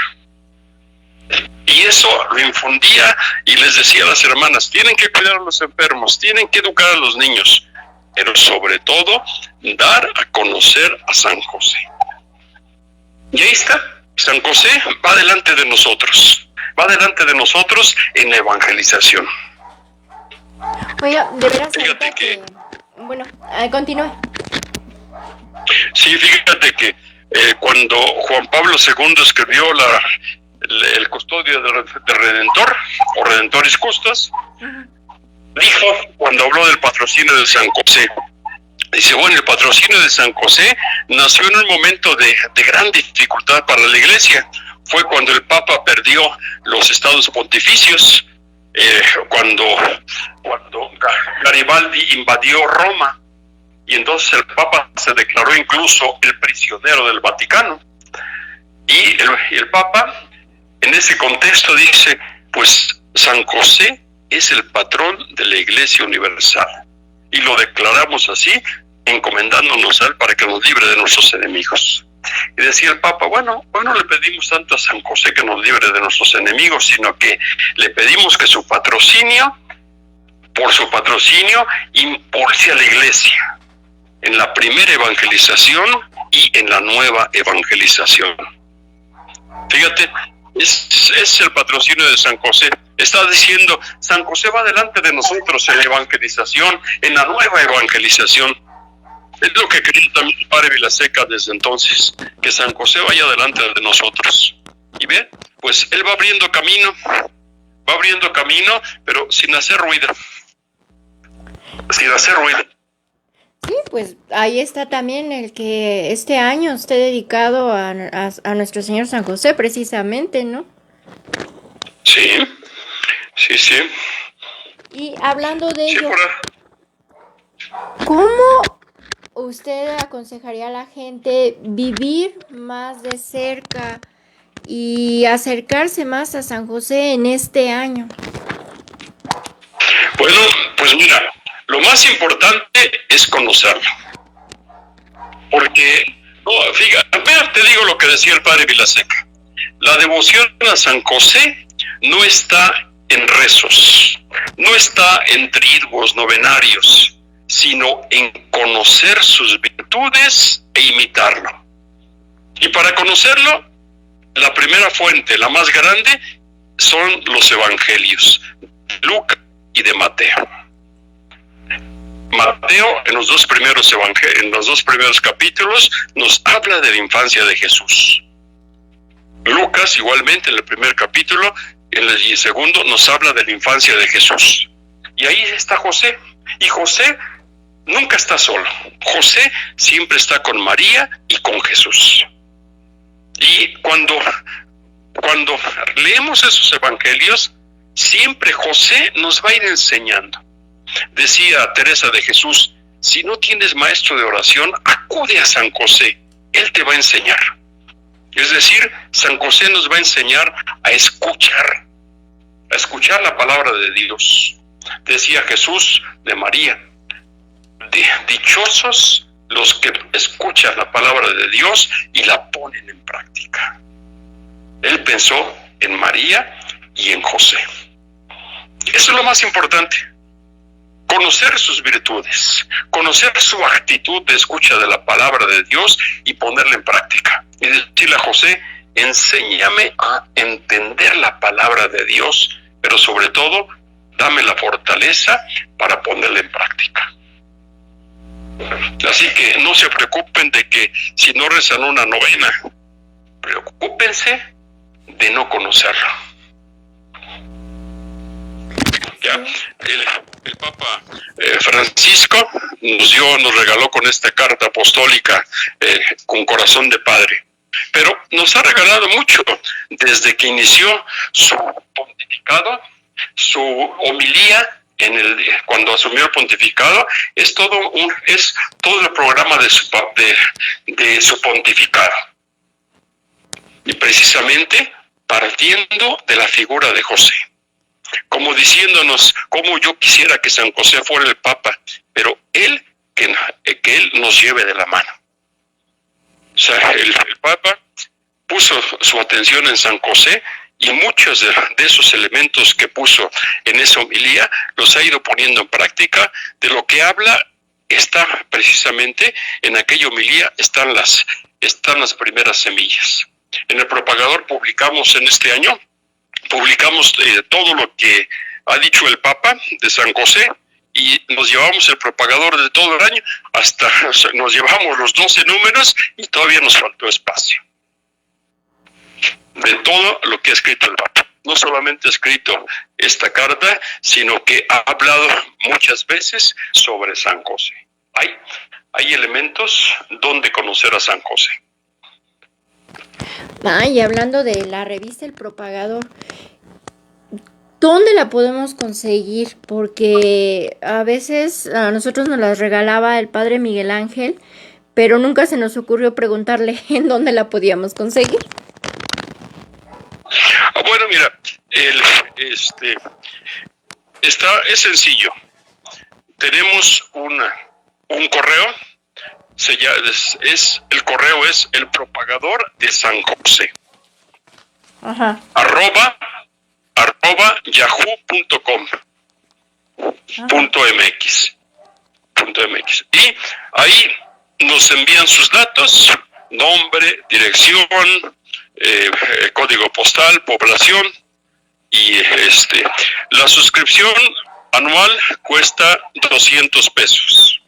Y eso lo infundía y les decía a las hermanas, tienen que cuidar a los enfermos, tienen que educar a los niños, pero sobre todo, dar a conocer a San José. Y ahí está, San José va delante de nosotros en la evangelización. Oiga, de veras, fíjate que... Bueno, continúe. Sí, fíjate que cuando Juan Pablo II escribió el Custodio del Redentor, o Redentoris Custos, dijo, cuando habló del patrocinio de San José, dice, bueno, el patrocinio de San José nació en un momento de gran dificultad para la Iglesia. Fue cuando el Papa perdió los estados pontificios, cuando Garibaldi invadió Roma, y entonces el Papa se declaró incluso el prisionero del Vaticano. Y el Papa, en ese contexto, dice, pues San José es el patrón de la Iglesia Universal. Y lo declaramos así, encomendándonos a él para que nos libre de nuestros enemigos. Y decía el Papa, bueno, no le pedimos tanto a San José que nos libre de nuestros enemigos, sino que le pedimos que por su patrocinio, impulse a la Iglesia en la primera evangelización y en la nueva evangelización. Fíjate, es el patrocinio de San José. Está diciendo, San José va delante de nosotros en la evangelización, en la nueva evangelización. Es lo que quería también el padre Vilaseca desde entonces, que San José vaya delante de nosotros. Y bien, pues él va abriendo camino, pero sin hacer ruido. Sí, pues ahí está también el que este año esté dedicado a nuestro Señor San José, precisamente, ¿no? Sí. Y hablando de ello, Sí, ¿cómo usted aconsejaría a la gente vivir más de cerca y acercarse más a San José en este año? Bueno, pues mira, lo más importante es conocerlo. Porque, fíjate, te digo lo que decía el padre Vilaseca. La devoción a San José no está en rezos, no está en triduos novenarios, sino en conocer sus virtudes e imitarlo. Y para conocerlo, la primera fuente, la más grande, son los evangelios, de Lucas y de Mateo. Mateo, en los dos primeros capítulos, nos habla de la infancia de Jesús. Lucas, igualmente, en el primer capítulo, en el segundo, nos habla de la infancia de Jesús. Y ahí está José. Y José nunca está solo. José siempre está con María y con Jesús. Y cuando leemos esos evangelios, siempre José nos va a ir enseñando. Decía Teresa de Jesús, si no tienes maestro de oración, acude a San José, él te va a enseñar. Es decir, San José nos va a enseñar a escuchar a escuchar la palabra de Dios. Decía Jesús de María, dichosos los que escuchan la palabra de Dios y la ponen en práctica. Él pensó en María y en José. Eso es lo más importante. Conocer sus virtudes, conocer su actitud de escucha de la palabra de Dios y ponerla en práctica. Y decirle a José, enséñame a entender la palabra de Dios, pero sobre todo, dame la fortaleza para ponerla en práctica. Así que no se preocupen de que si no rezan una novena, preocúpense de no conocerlo. Ya, el Papa Francisco nos regaló con esta carta apostólica con corazón de padre, pero nos ha regalado mucho desde que inició su pontificado, su homilía cuando asumió el pontificado. Es todo el programa de su pontificado, y precisamente partiendo de la figura de José, como diciéndonos cómo yo quisiera que San José fuera el Papa, pero que él nos lleve de la mano. O sea, el Papa puso su atención en San José, y muchos de esos elementos que puso en esa homilía los ha ido poniendo en práctica. De lo que habla está precisamente en aquella homilía, están las primeras semillas. En el propagador publicamos en este año, todo lo que ha dicho el Papa de San José, y nos llevamos el propagador de todo el año, nos llevamos los 12 números y todavía nos faltó espacio. De todo lo que ha escrito el Papa. No solamente ha escrito esta carta, sino que ha hablado muchas veces sobre San José. Hay elementos donde conocer a San José. Y hablando de la revista El Propagador, ¿dónde la podemos conseguir? Porque a veces a nosotros nos las regalaba el padre Miguel Ángel, pero nunca se nos ocurrió preguntarle en dónde la podíamos conseguir. Bueno, mira, es sencillo. Tenemos un correo. El correo es el propagador de San José. Ajá. @ yahoo.com .mx. Y ahí nos envían sus datos, nombre, dirección, código postal, población, y la suscripción anual cuesta 200 pesos.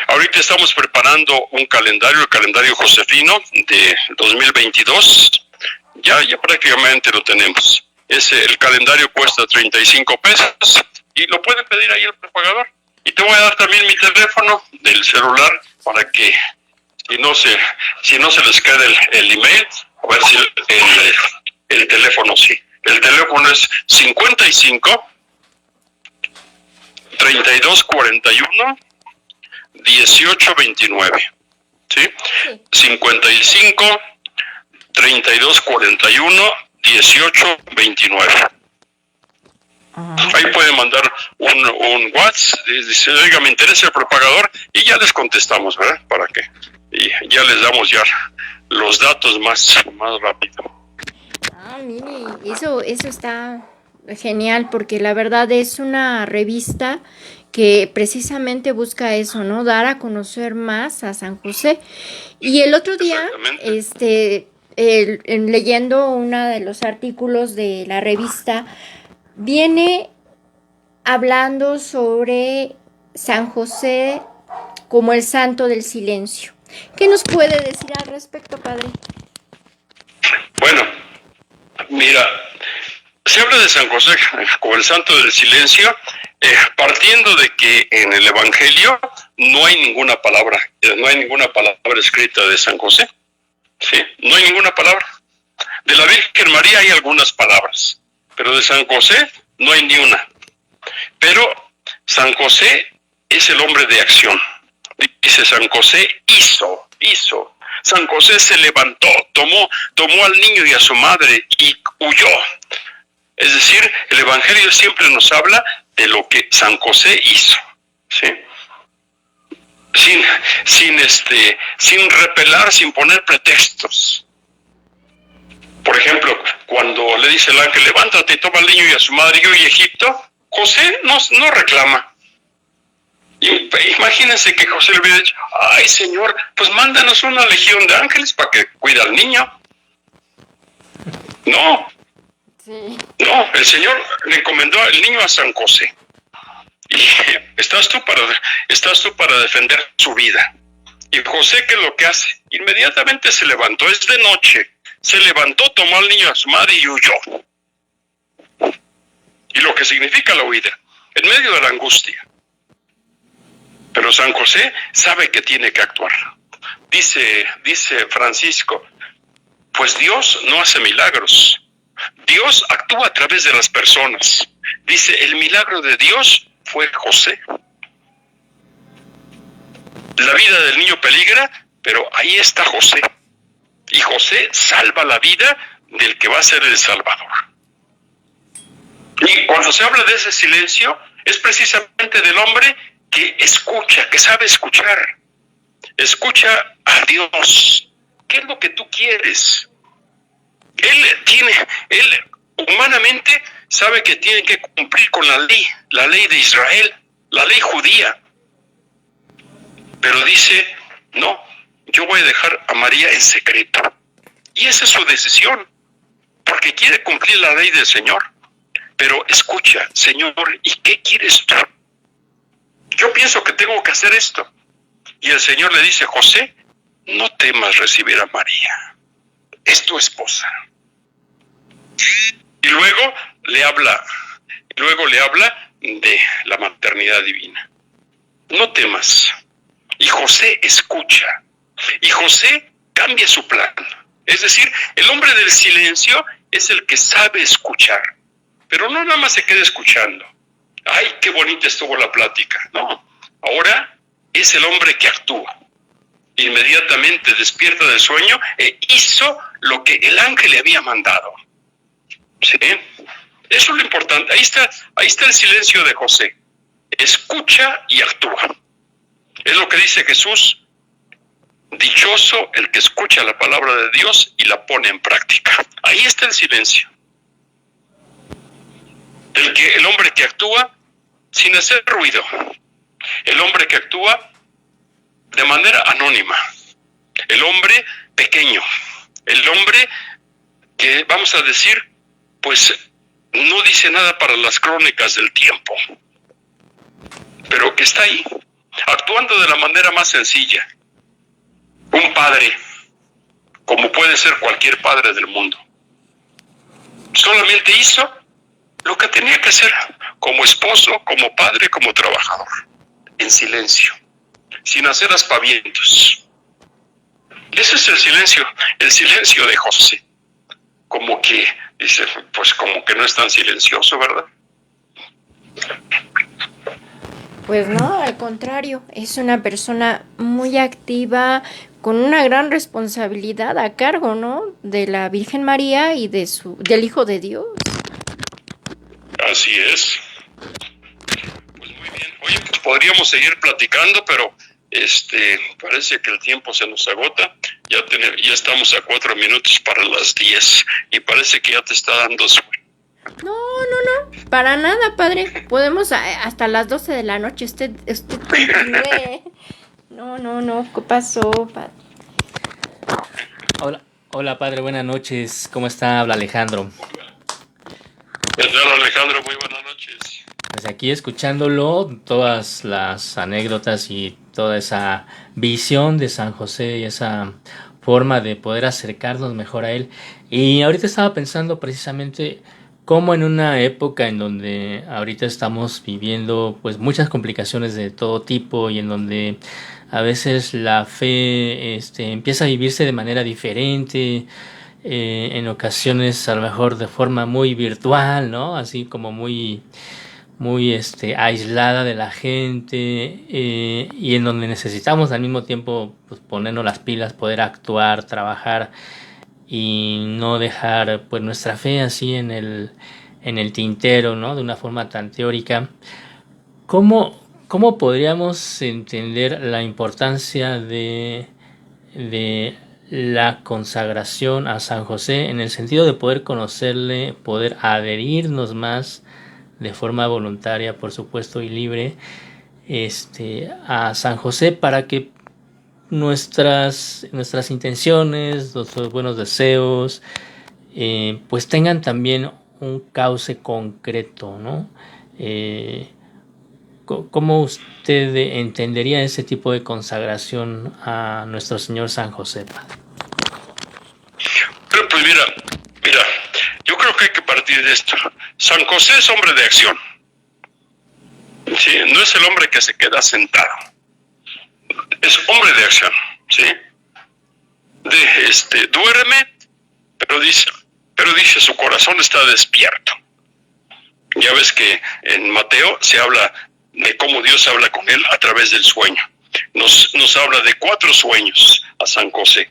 Ahorita estamos preparando el calendario josefino de 2022. Ya prácticamente lo tenemos. El calendario cuesta 35 pesos y lo puede pedir ahí el propagador. Y te voy a dar también mi teléfono del celular para que si no se les quede el email, a ver si el teléfono sí. El teléfono es 55 32 41 18 29. ¿Sí? 55 32 41 18 29. Ahí pueden mandar un WhatsApp, dice, oiga, me interesa el propagador, y ya les contestamos, ¿verdad? ¿Para qué? Y ya les damos ya los datos más rápido. Mire, eso está genial, porque la verdad es una revista que precisamente busca eso, ¿no? Dar a conocer más a San José. Y el otro día, leyendo uno de los artículos de la revista, viene hablando sobre San José como el santo del silencio. ¿Qué nos puede decir al respecto, padre? Bueno, mira, se habla de San José como el santo del silencio, partiendo de que en el Evangelio no hay ninguna palabra escrita de San José. Sí, no hay ninguna palabra. De la Virgen María hay algunas palabras, pero de San José no hay ni una. Pero San José es el hombre de acción. Dice, San José hizo. San José se levantó, tomó al niño y a su madre y huyó. Es decir, el Evangelio siempre nos habla de lo que San José hizo, ¿sí? Sin repelar, sin poner pretextos. Por ejemplo, cuando le dice el ángel, levántate y toma al niño y a su madre y huye a Egipto, José no reclama. Imagínense que José le hubiera dicho, ay Señor, pues mándanos una legión de ángeles para que cuide al niño. No, Sí. no, el Señor le encomendó al niño a San José. Y estás tú para defender su vida. Y José, ¿qué es lo que hace? Inmediatamente se levantó, es de noche. Se levantó, tomó al niño a su madre y huyó. Y lo que significa la huida, en medio de la angustia. Pero San José sabe que tiene que actuar. Dice Francisco, pues Dios no hace milagros. Dios actúa a través de las personas. Dice, el milagro de Dios fue José. La vida del niño peligra, pero ahí está José. Y José salva la vida del que va a ser el Salvador. Y cuando se habla de ese silencio, es precisamente del hombre que escucha, que sabe escuchar. Escucha a Dios. ¿Qué es lo que tú quieres? Él humanamente sabe que tiene que cumplir con la ley de Israel, la ley judía. Pero dice, no, yo voy a dejar a María en secreto. Y esa es su decisión, porque quiere cumplir la ley del Señor. Pero escucha, Señor, ¿y qué quieres tú? Yo pienso que tengo que hacer esto. Y el Señor le dice, José, no temas recibir a María, es tu esposa. Y luego le habla de la maternidad divina. No temas. Y José escucha. Y José cambia su plan. Es decir, el hombre del silencio es el que sabe escuchar. Pero no nada más se queda escuchando. ¡Ay, qué bonita estuvo la plática! No, ahora es el hombre que actúa. Inmediatamente despierta del sueño e hizo lo que el ángel le había mandado. ¿Sí? Eso es lo importante. Ahí está el silencio de José. Escucha y actúa. Es lo que dice Jesús. Dichoso el que escucha la palabra de Dios y la pone en práctica. Ahí está el silencio. El hombre que actúa sin hacer ruido. El hombre que actúa de manera anónima. El hombre pequeño. El hombre que, vamos a decir, pues no dice nada para las crónicas del tiempo. Pero que está ahí, actuando de la manera más sencilla. Un padre, como puede ser cualquier padre del mundo, solamente hizo lo que tenía que hacer, como esposo, como padre, como trabajador, en silencio, sin hacer aspavientos. Ese es el silencio de José. Como que, dice, pues como que no es tan silencioso, ¿verdad? Pues no, al contrario, es una persona muy activa, con una gran responsabilidad a cargo, ¿no? De la Virgen María y del Hijo de Dios. Así es. Pues muy bien. Oye, pues podríamos seguir platicando, pero parece que el tiempo se nos agota. Ya estamos a 4 minutos para las 10 y parece que ya te está dando sueño. No, para nada, padre. Podemos hasta las 12 de la noche. Usted continúe. No, ¿qué pasó, padre? Hola, padre, buenas noches. ¿Cómo está? Habla Alejandro. ¿Qué tal, Alejandro? Muy buenas noches. Pues aquí escuchándolo, todas las anécdotas y toda esa visión de San José y esa forma de poder acercarnos mejor a él. Y ahorita estaba pensando precisamente cómo en una época en donde ahorita estamos viviendo pues muchas complicaciones de todo tipo y en donde a veces la fe empieza a vivirse de manera diferente, en ocasiones a lo mejor de forma muy virtual, ¿no? Así como muy aislada de la gente, y en donde necesitamos al mismo tiempo pues, ponernos las pilas, poder actuar, trabajar y no dejar pues nuestra fe así en en el tintero, ¿no? De una forma tan teórica. ¿Cómo podríamos entender la importancia de la consagración a San José en el sentido de poder conocerle, poder adherirnos más de forma voluntaria, por supuesto, y libre, a San José, para que nuestras intenciones, nuestros buenos deseos, pues tengan también un cauce concreto, ¿no? ¿Cómo usted entendería ese tipo de consagración a nuestro Señor San José, Padre? Pero pues mira, yo creo que hay que partir de esto. San José es hombre de acción. ¿Sí? No es el hombre que se queda sentado. Es hombre de acción. ¿Sí? Duerme, pero dice su corazón está despierto. Ya ves que en Mateo se habla de cómo Dios habla con él a través del sueño. Nos habla de 4 sueños a San José.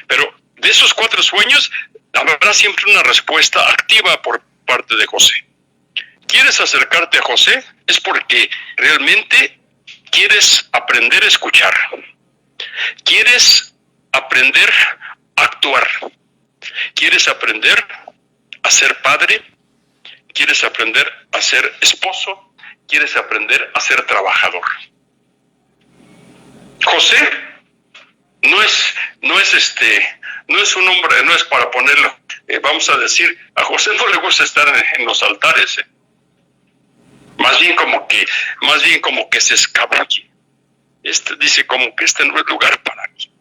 Pero de esos 4 sueños habrá siempre una respuesta activa por parte de José. ¿Quieres acercarte a José? Es porque realmente quieres aprender a escuchar. Quieres aprender a actuar. Quieres aprender a ser padre. Quieres aprender a ser esposo. Quieres aprender a ser trabajador. José no es un hombre, no es para ponerlo, vamos a decir, a José no le gusta estar en los altares, más bien como que se escabulle. Dice como que este no es lugar para mí.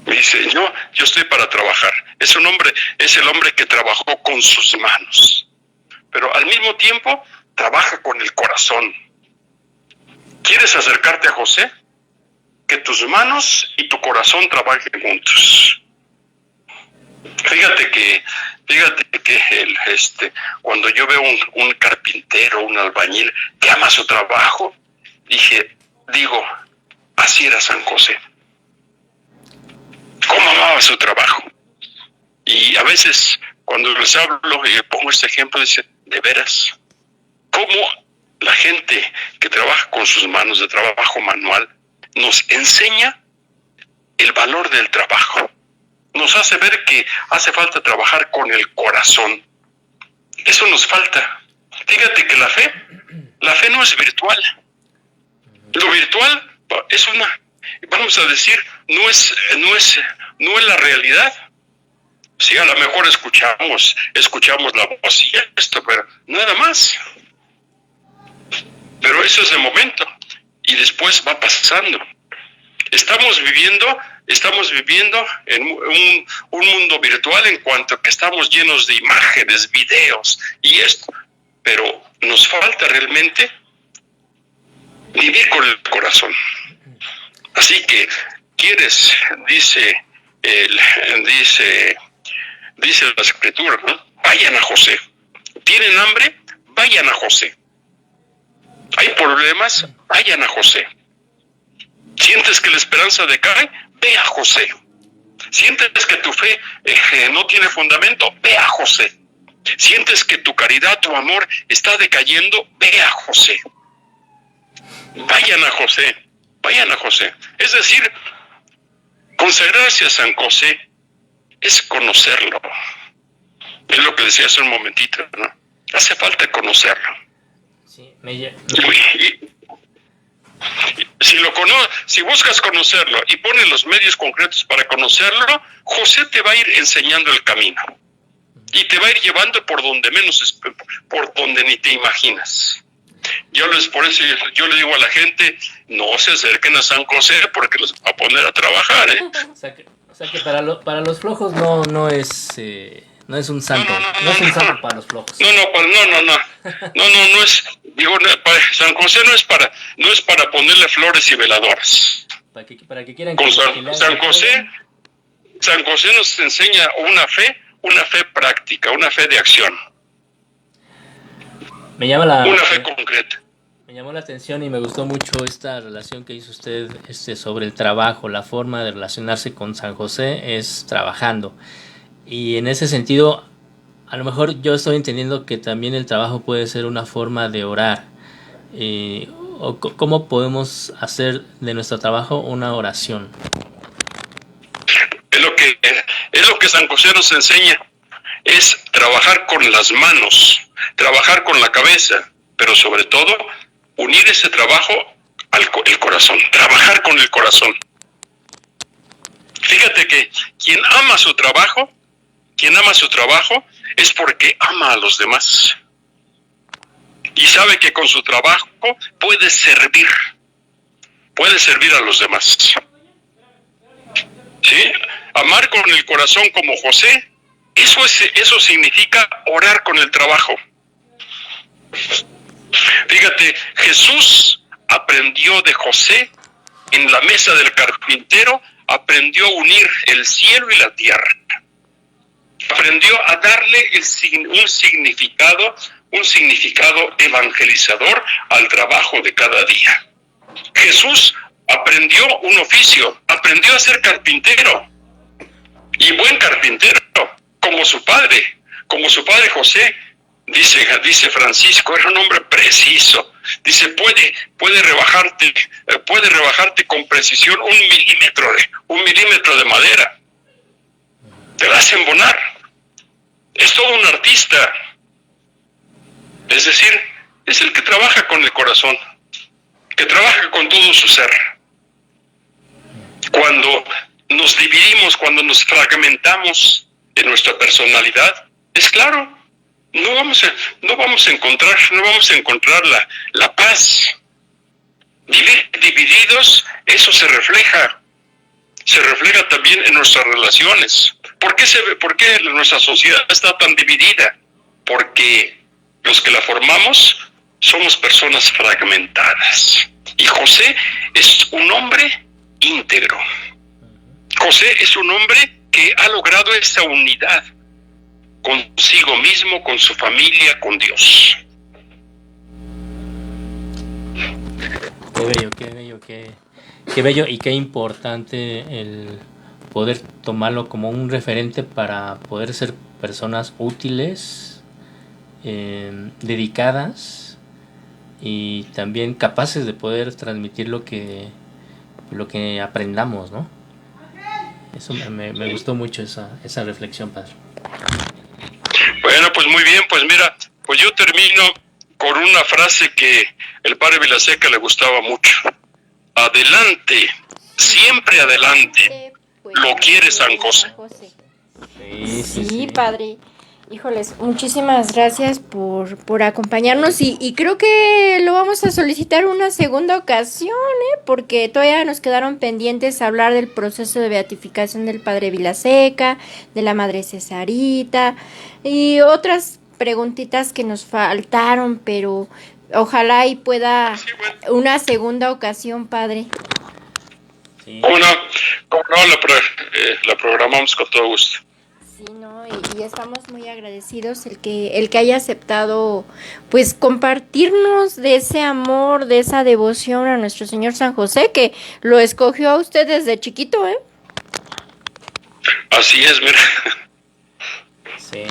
Dice, yo estoy para trabajar. Es el hombre que trabajó con sus manos, pero al mismo tiempo trabaja con el corazón. ¿Quieres acercarte a José? Que tus manos y tu corazón trabajen juntos. Fíjate que cuando yo veo un carpintero, un albañil que ama su trabajo, digo, así era San José. ¿Cómo amaba su trabajo? Y a veces cuando les hablo y pongo este ejemplo, dice, de veras, cómo la gente que trabaja con sus manos, de trabajo manual, nos enseña el valor del trabajo. Nos hace ver que hace falta trabajar con el corazón. Eso nos falta. Fíjate que la fe no es virtual. Lo virtual es vamos a decir, no es la realidad. Sí, a lo mejor escuchamos la voz y esto, pero nada más. Pero eso es de momento y después va pasando. Estamos viviendo en un mundo virtual en cuanto a que estamos llenos de imágenes, videos y esto, pero nos falta realmente vivir con el corazón. Así que dice la Escritura, ¿no? Vayan a José. ¿Tienen hambre? Vayan a José. ¿Hay problemas? Vayan a José. ¿Sientes que la esperanza decae? Ve a José. ¿Sientes que tu fe no tiene fundamento? Ve a José. ¿Sientes que tu caridad, tu amor está decayendo? Ve a José. Vayan a José. Vayan a José. Es decir, consagrarse a San José es conocerlo. Es lo que decía hace un momentito, ¿no? Hace falta conocerlo. Sí, si buscas conocerlo y pones los medios concretos para conocerlo, José te va a ir enseñando el camino y te va a ir llevando por donde ni te imaginas. Por eso yo le digo a la gente, no se acerquen a San José porque los va a poner a trabajar, O sea que para los flojos no es un santo, no es un santo para los flojos. No es. Digo, San José no es para ponerle flores y veladoras. Para que quieran con San José nos enseña una fe práctica, una fe de acción. Una fe concreta. Me llamó la atención y me gustó mucho esta relación que hizo usted sobre el trabajo. La forma de relacionarse con San José es trabajando. Y en ese sentido, a lo mejor yo estoy entendiendo que también el trabajo puede ser una forma de orar. O cómo podemos hacer de nuestro trabajo una oración. Es lo que San José nos enseña, es trabajar con las manos, trabajar con la cabeza, pero sobre todo unir ese trabajo al el corazón, trabajar con el corazón. Fíjate que quien ama su trabajo es porque ama a los demás y sabe que con su trabajo puede servir a los demás. ¿Sí? Amar con el corazón como José, eso significa orar con el trabajo. Fíjate, Jesús aprendió de José en la mesa del carpintero, aprendió a unir el cielo y la tierra. Aprendió a darle un significado evangelizador al trabajo de cada día. Jesús aprendió un oficio, aprendió a ser carpintero, y buen carpintero, como su padre José. Dice Francisco, era un hombre preciso. Dice, puede rebajarte con precisión un milímetro de madera. Te vas a embonar. Es todo un artista. Es decir, es el que trabaja con el corazón, que trabaja con todo su ser. Cuando nos dividimos, cuando nos fragmentamos en nuestra personalidad, es claro, no vamos a encontrar la paz. Divididos, eso se refleja también en nuestras relaciones. ¿Por qué nuestra sociedad está tan dividida? Porque los que la formamos somos personas fragmentadas. Y José es un hombre íntegro. José es un hombre que ha logrado esa unidad consigo mismo, con su familia, con Dios. Qué bello y qué importante el poder tomarlo como un referente para poder ser personas útiles, dedicadas y también capaces de poder transmitir lo que aprendamos, ¿no? Eso me gustó mucho esa reflexión, padre. Bueno, pues muy bien, pues mira, pues yo termino con una frase que el padre Vilaseca le gustaba mucho. Adelante, siempre adelante, lo quiere San José. Sí, padre. Híjoles, muchísimas gracias por acompañarnos y creo que lo vamos a solicitar una segunda ocasión, porque todavía nos quedaron pendientes hablar del proceso de beatificación del padre Vilaseca, de la madre Cesarita y otras preguntitas que nos faltaron, pero ojalá y pueda una segunda ocasión, padre. Sí. ¿Cómo no? La programamos con todo gusto. Sí, no, y estamos muy agradecidos el que haya aceptado pues compartirnos de ese amor, de esa devoción a nuestro Señor San José, que lo escogió a usted desde chiquito, Así es, mira. Sí.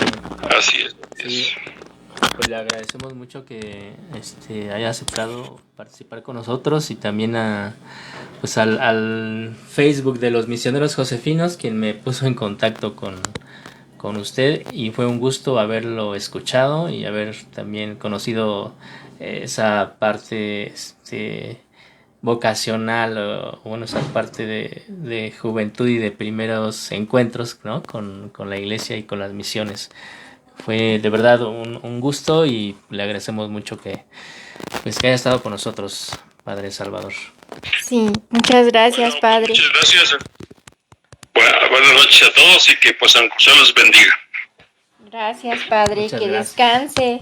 Así es. Sí. Pues le agradecemos mucho que haya aceptado participar con nosotros y también al Facebook de los Misioneros Josefinos, quien me puso en contacto con usted, y fue un gusto haberlo escuchado y haber también conocido esa parte vocacional, esa parte de juventud y de primeros encuentros, ¿no? con la iglesia y con las misiones. Fue de verdad un gusto y le agradecemos mucho que haya estado con nosotros, Padre Salvador. Sí, muchas gracias, padre. Muchas gracias. Buenas noches a todos y que pues San José los bendiga. Gracias, padre, muchas que gracias. Descanse.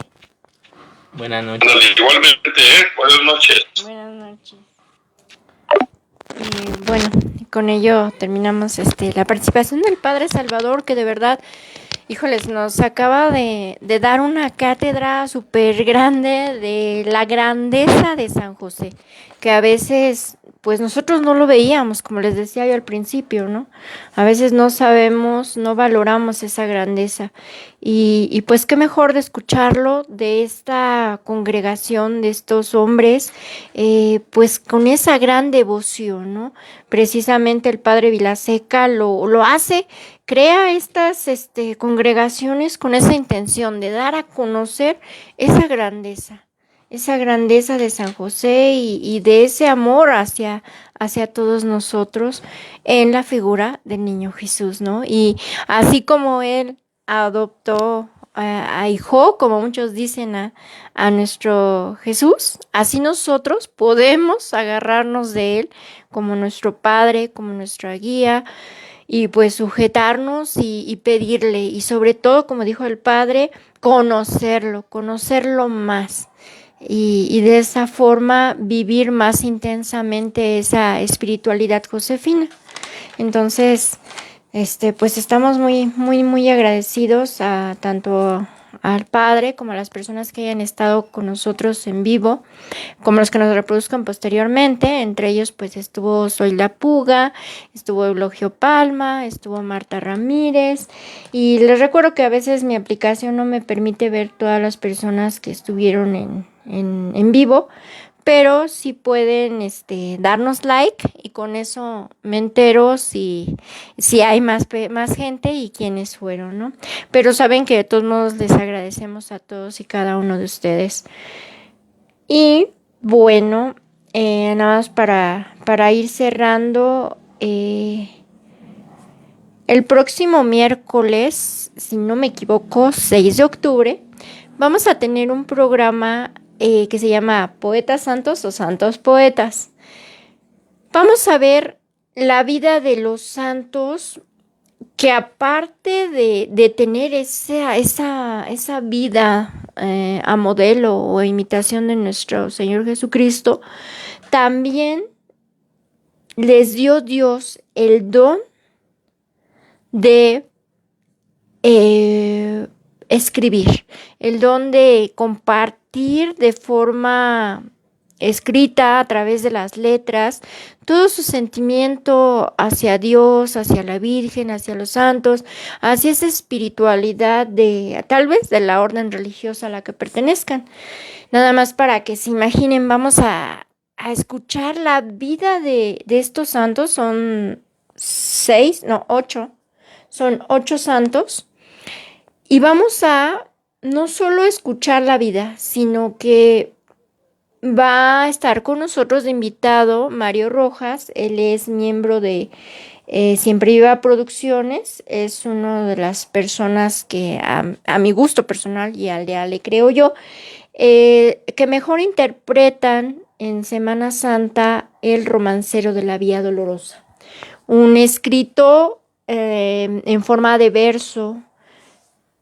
Buenas noches. Igualmente, buenas noches. Buenas noches. Bueno, con ello terminamos la participación del Padre Salvador, que de verdad, híjoles, nos acaba de dar una cátedra súper grande de la grandeza de San José. que a veces pues nosotros no lo veíamos, como les decía yo al principio, ¿no? A veces no sabemos, no valoramos esa grandeza. Y pues qué mejor de escucharlo de esta congregación, de estos hombres, pues con esa gran devoción, ¿no? Precisamente el padre Vilaseca lo hace, crea estas congregaciones con esa intención de dar a conocer esa grandeza de San José y de ese amor hacia todos nosotros en la figura del niño Jesús, ¿no? Y así como él adoptó a hijo, como muchos dicen, a nuestro Jesús, así nosotros podemos agarrarnos de él como nuestro Padre, como nuestra guía, y pues sujetarnos y pedirle, y sobre todo, como dijo el Padre, conocerlo más. Y de esa forma vivir más intensamente esa espiritualidad josefina. Entonces, pues estamos muy agradecidos a tanto al Padre como a las personas que hayan estado con nosotros en vivo, como los que nos reproduzcan posteriormente. Entre ellos pues estuvo Zoila Puga, estuvo Eulogio Palma, estuvo Marta Ramírez, y les recuerdo que a veces mi aplicación no me permite ver todas las personas que estuvieron en vivo, pero sí pueden darnos like, y con eso me entero si hay más gente y quiénes fueron, ¿no? Pero saben que de todos modos les agradecemos a todos y cada uno de ustedes. Y bueno, nada más para ir cerrando, el próximo miércoles, si no me equivoco, 6 de octubre, vamos a tener un programa que se llama Poetas Santos o Santos Poetas. Vamos a ver la vida de los santos que, aparte de tener esa vida a modelo o imitación de nuestro Señor Jesucristo, también les dio Dios el don de escribir, el don de compartir de forma escrita a través de las letras todo su sentimiento hacia Dios, hacia la Virgen, hacia los santos, hacia esa espiritualidad de tal vez de la orden religiosa a la que pertenezcan. Nada más para que se imaginen, vamos a escuchar la vida de estos santos. Son 8. Son 8 santos. Y vamos a no solo escuchar la vida, sino que va a estar con nosotros de invitado Mario Rojas. Él es miembro de Siempre Viva Producciones. Es una de las personas que a mi gusto personal y al de Ale, creo yo, que mejor interpretan en Semana Santa el romancero de la Vía Dolorosa. Un escrito en forma de verso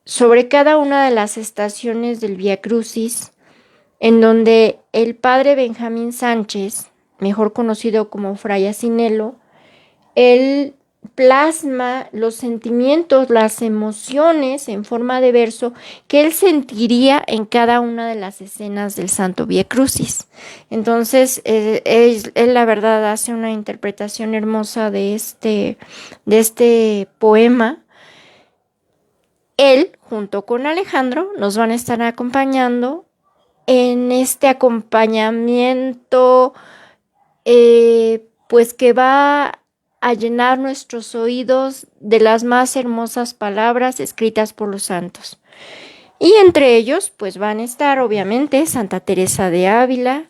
sobre cada una de las estaciones del Vía Crucis, en donde el padre Benjamín Sánchez, mejor conocido como Fray Asinelo, él plasma los sentimientos, las emociones en forma de verso que él sentiría en cada una de las escenas del Santo Vía Crucis. Entonces, él la verdad hace una interpretación hermosa de este poema. Él, junto con Alejandro, nos van a estar acompañando en este acompañamiento, pues que va a llenar nuestros oídos de las más hermosas palabras escritas por los santos. Y entre ellos, pues van a estar obviamente Santa Teresa de Ávila,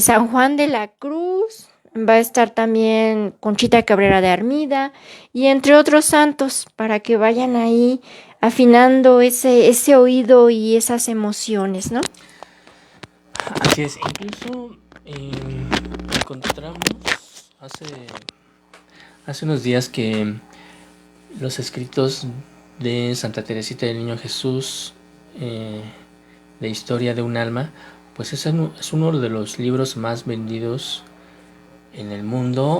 San Juan de la Cruz, va a estar también Conchita Cabrera de Armida, y entre otros santos, para que vayan ahí afinando ese oído y esas emociones, ¿no? Así es, incluso encontramos hace unos días que los escritos de Santa Teresita del Niño Jesús, de Historia de un Alma, pues es uno de los libros más vendidos en el mundo,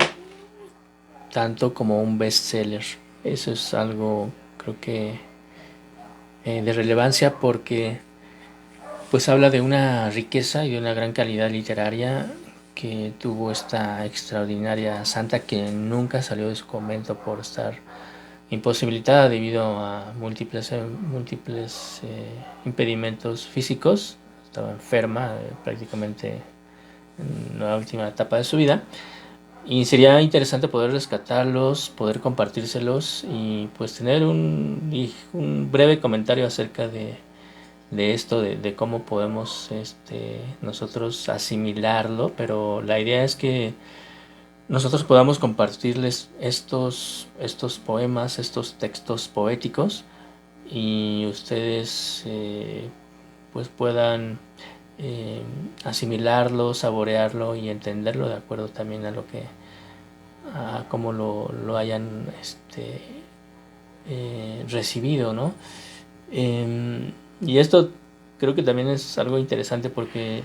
tanto como un bestseller. Eso es algo, creo que de relevancia, porque pues habla de una riqueza y de una gran calidad literaria que tuvo esta extraordinaria santa que nunca salió de su convento por estar imposibilitada debido a múltiples impedimentos físicos. Estaba enferma prácticamente en la última etapa de su vida, y sería interesante poder rescatarlos, poder compartírselos y pues tener un breve comentario acerca de esto, de cómo podemos nosotros asimilarlo, pero la idea es que nosotros podamos compartirles estos poemas, estos textos poéticos, y ustedes pues puedan asimilarlo, saborearlo y entenderlo de acuerdo también a cómo lo hayan recibido, ¿no? Y esto creo que también es algo interesante porque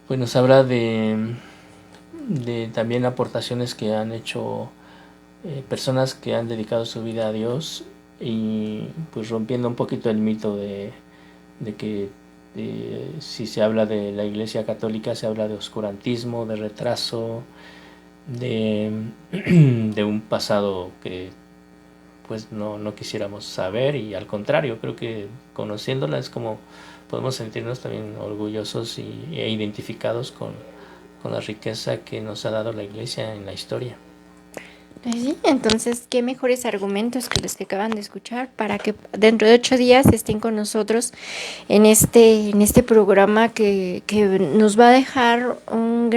pues nos habla de también aportaciones que han hecho personas que han dedicado su vida a Dios, y pues rompiendo un poquito el mito de que si se habla de la Iglesia Católica se habla de oscurantismo, de retraso, de un pasado que pues no quisiéramos saber, y al contrario, creo que conociéndola es como podemos sentirnos también orgullosos e identificados con la riqueza que nos ha dado la Iglesia en la historia. Sí, entonces, qué mejores argumentos que los que acaban de escuchar para que dentro de 8 días estén con nosotros en este programa que nos va a dejar un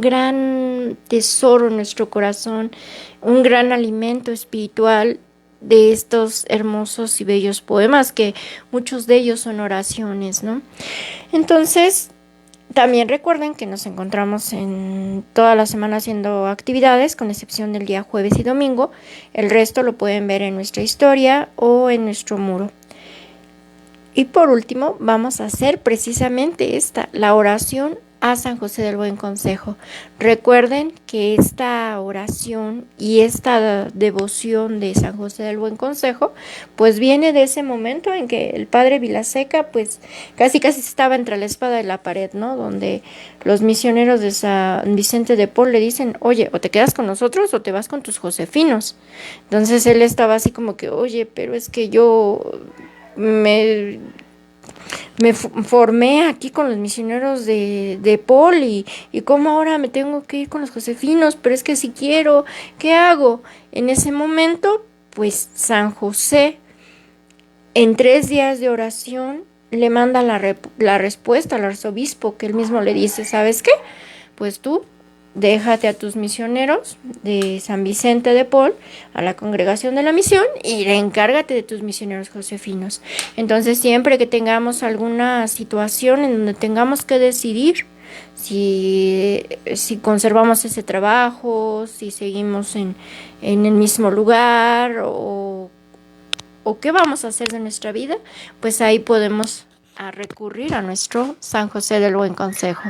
gran tesoro en nuestro corazón, un gran alimento espiritual de estos hermosos y bellos poemas, que muchos de ellos son oraciones, ¿no? Entonces, también recuerden que nos encontramos en toda la semana haciendo actividades, con excepción del día jueves y domingo. El resto lo pueden ver en nuestra historia o en nuestro muro. Y por último, vamos a hacer precisamente la oración a San José del Buen Consejo. Recuerden que esta oración y esta devoción de San José del Buen Consejo pues viene de ese momento en que el padre Vilaseca pues casi estaba entre la espada y la pared, ¿no? Donde los misioneros de San Vicente de Paul le dicen, oye, o te quedas con nosotros o te vas con tus josefinos. Entonces él estaba así como que, oye, pero es que yo me formé aquí con los misioneros de Paul y cómo ahora me tengo que ir con los josefinos, pero es que si quiero, ¿qué hago? En ese momento, pues San José, en 3 días de oración, le manda la respuesta al arzobispo, que él mismo le dice, ¿sabes qué? Pues tú déjate a tus misioneros de San Vicente de Paul, a la congregación de la misión, y encárgate de tus misioneros josefinos. Entonces, siempre que tengamos alguna situación en donde tengamos que decidir si conservamos ese trabajo, si seguimos en el mismo lugar o qué vamos a hacer de nuestra vida, pues ahí podemos recurrir a nuestro San José del Buen Consejo.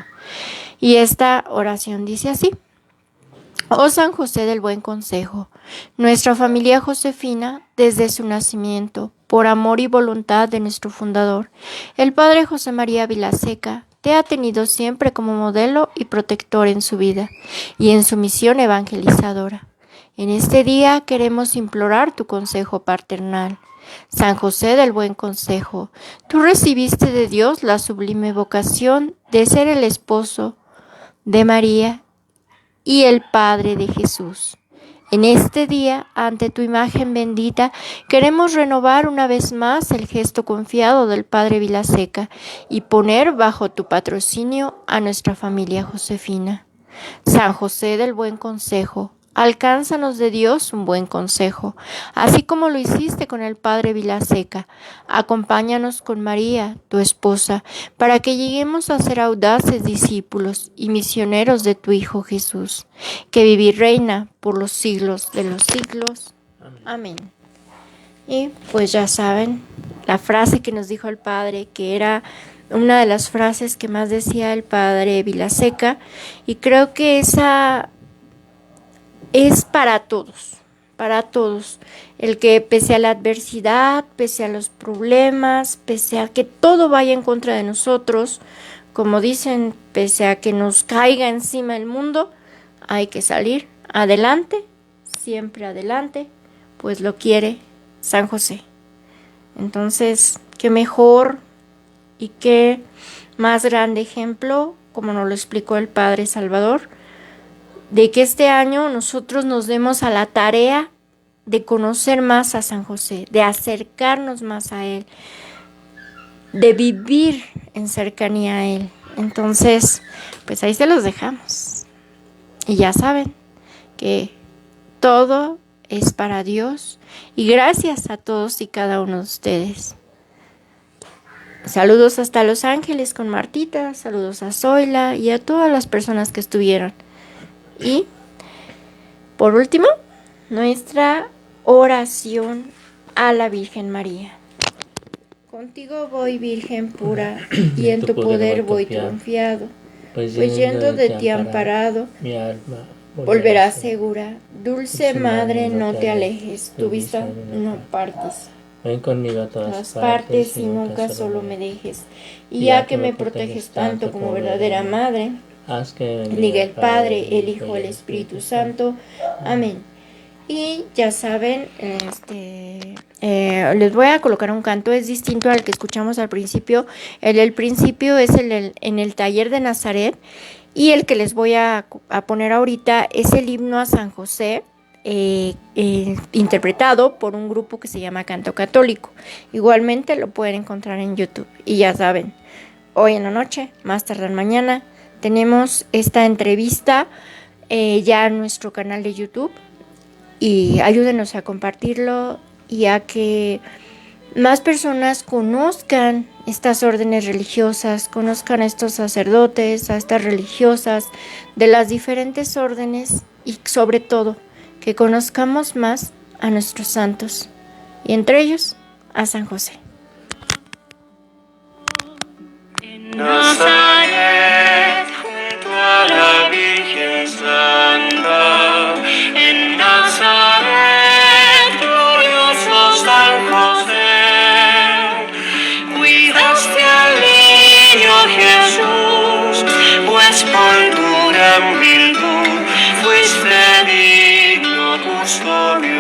Y esta oración dice así: Oh San José del Buen Consejo, nuestra familia josefina, desde su nacimiento, por amor y voluntad de nuestro fundador, el padre José María Vilaseca, te ha tenido siempre como modelo y protector en su vida y en su misión evangelizadora. En este día queremos implorar tu consejo paternal. San José del Buen Consejo, tú recibiste de Dios la sublime vocación de ser el esposo de María y el Padre de Jesús. En este día, ante tu imagen bendita, queremos renovar una vez más el gesto confiado del Padre Vilaseca y poner bajo tu patrocinio a nuestra familia josefina. San José del Buen Consejo, alcánzanos de Dios un buen consejo, así como lo hiciste con el Padre Vilaseca. Acompáñanos con María, tu esposa, para que lleguemos a ser audaces discípulos y misioneros de tu Hijo Jesús, que vive y reina por los siglos de los siglos. Amén. Y pues ya saben, la frase que nos dijo el Padre, que era una de las frases que más decía el Padre Vilaseca, y creo que esa es para todos, el que pese a la adversidad, pese a los problemas, pese a que todo vaya en contra de nosotros, como dicen, pese a que nos caiga encima el mundo, hay que salir adelante, siempre adelante, pues lo quiere San José. Entonces, qué mejor y qué más grande ejemplo, como nos lo explicó el Padre Salvador, de que este año nosotros nos demos a la tarea de conocer más a San José, de acercarnos más a Él, de vivir en cercanía a Él. Entonces, pues ahí se los dejamos. Y ya saben que todo es para Dios y gracias a todos y cada uno de ustedes. Saludos hasta Los Ángeles con Martita, saludos a Zoila y a todas las personas que estuvieron. Y por último, nuestra oración a la Virgen María. Contigo voy, Virgen pura, y en tu poder voy confiado, pues yendo de ti amparado, mi alma volverá segura. Dulce Madre, no te alejes, tu vista no partes. Ven conmigo a Todas partes y nunca solo me dejes. Y ya que me proteges tanto como verdadera Madre, haz que bendiga el Padre, el Hijo, el Espíritu Santo. Amén. Y ya saben, les voy a colocar un canto, es distinto al que escuchamos al principio. El del principio es en el taller de Nazaret, y el que les voy a poner ahorita es el himno a San José, interpretado por un grupo que se llama Canto Católico. Igualmente lo pueden encontrar en YouTube. Y ya saben, hoy en la noche, más tardar mañana, tenemos esta entrevista ya en nuestro canal de YouTube. Y ayúdenos a compartirlo y a que más personas conozcan estas órdenes religiosas, conozcan a estos sacerdotes, a estas religiosas de las diferentes órdenes, y sobre todo que conozcamos más a nuestros santos y entre ellos a San José. En Nazaret, junto a la Virgen Santa, en Nazaret, glorioso San José, cuidaste al niño Jesús, pues por tu gran virtud fuiste digno custodio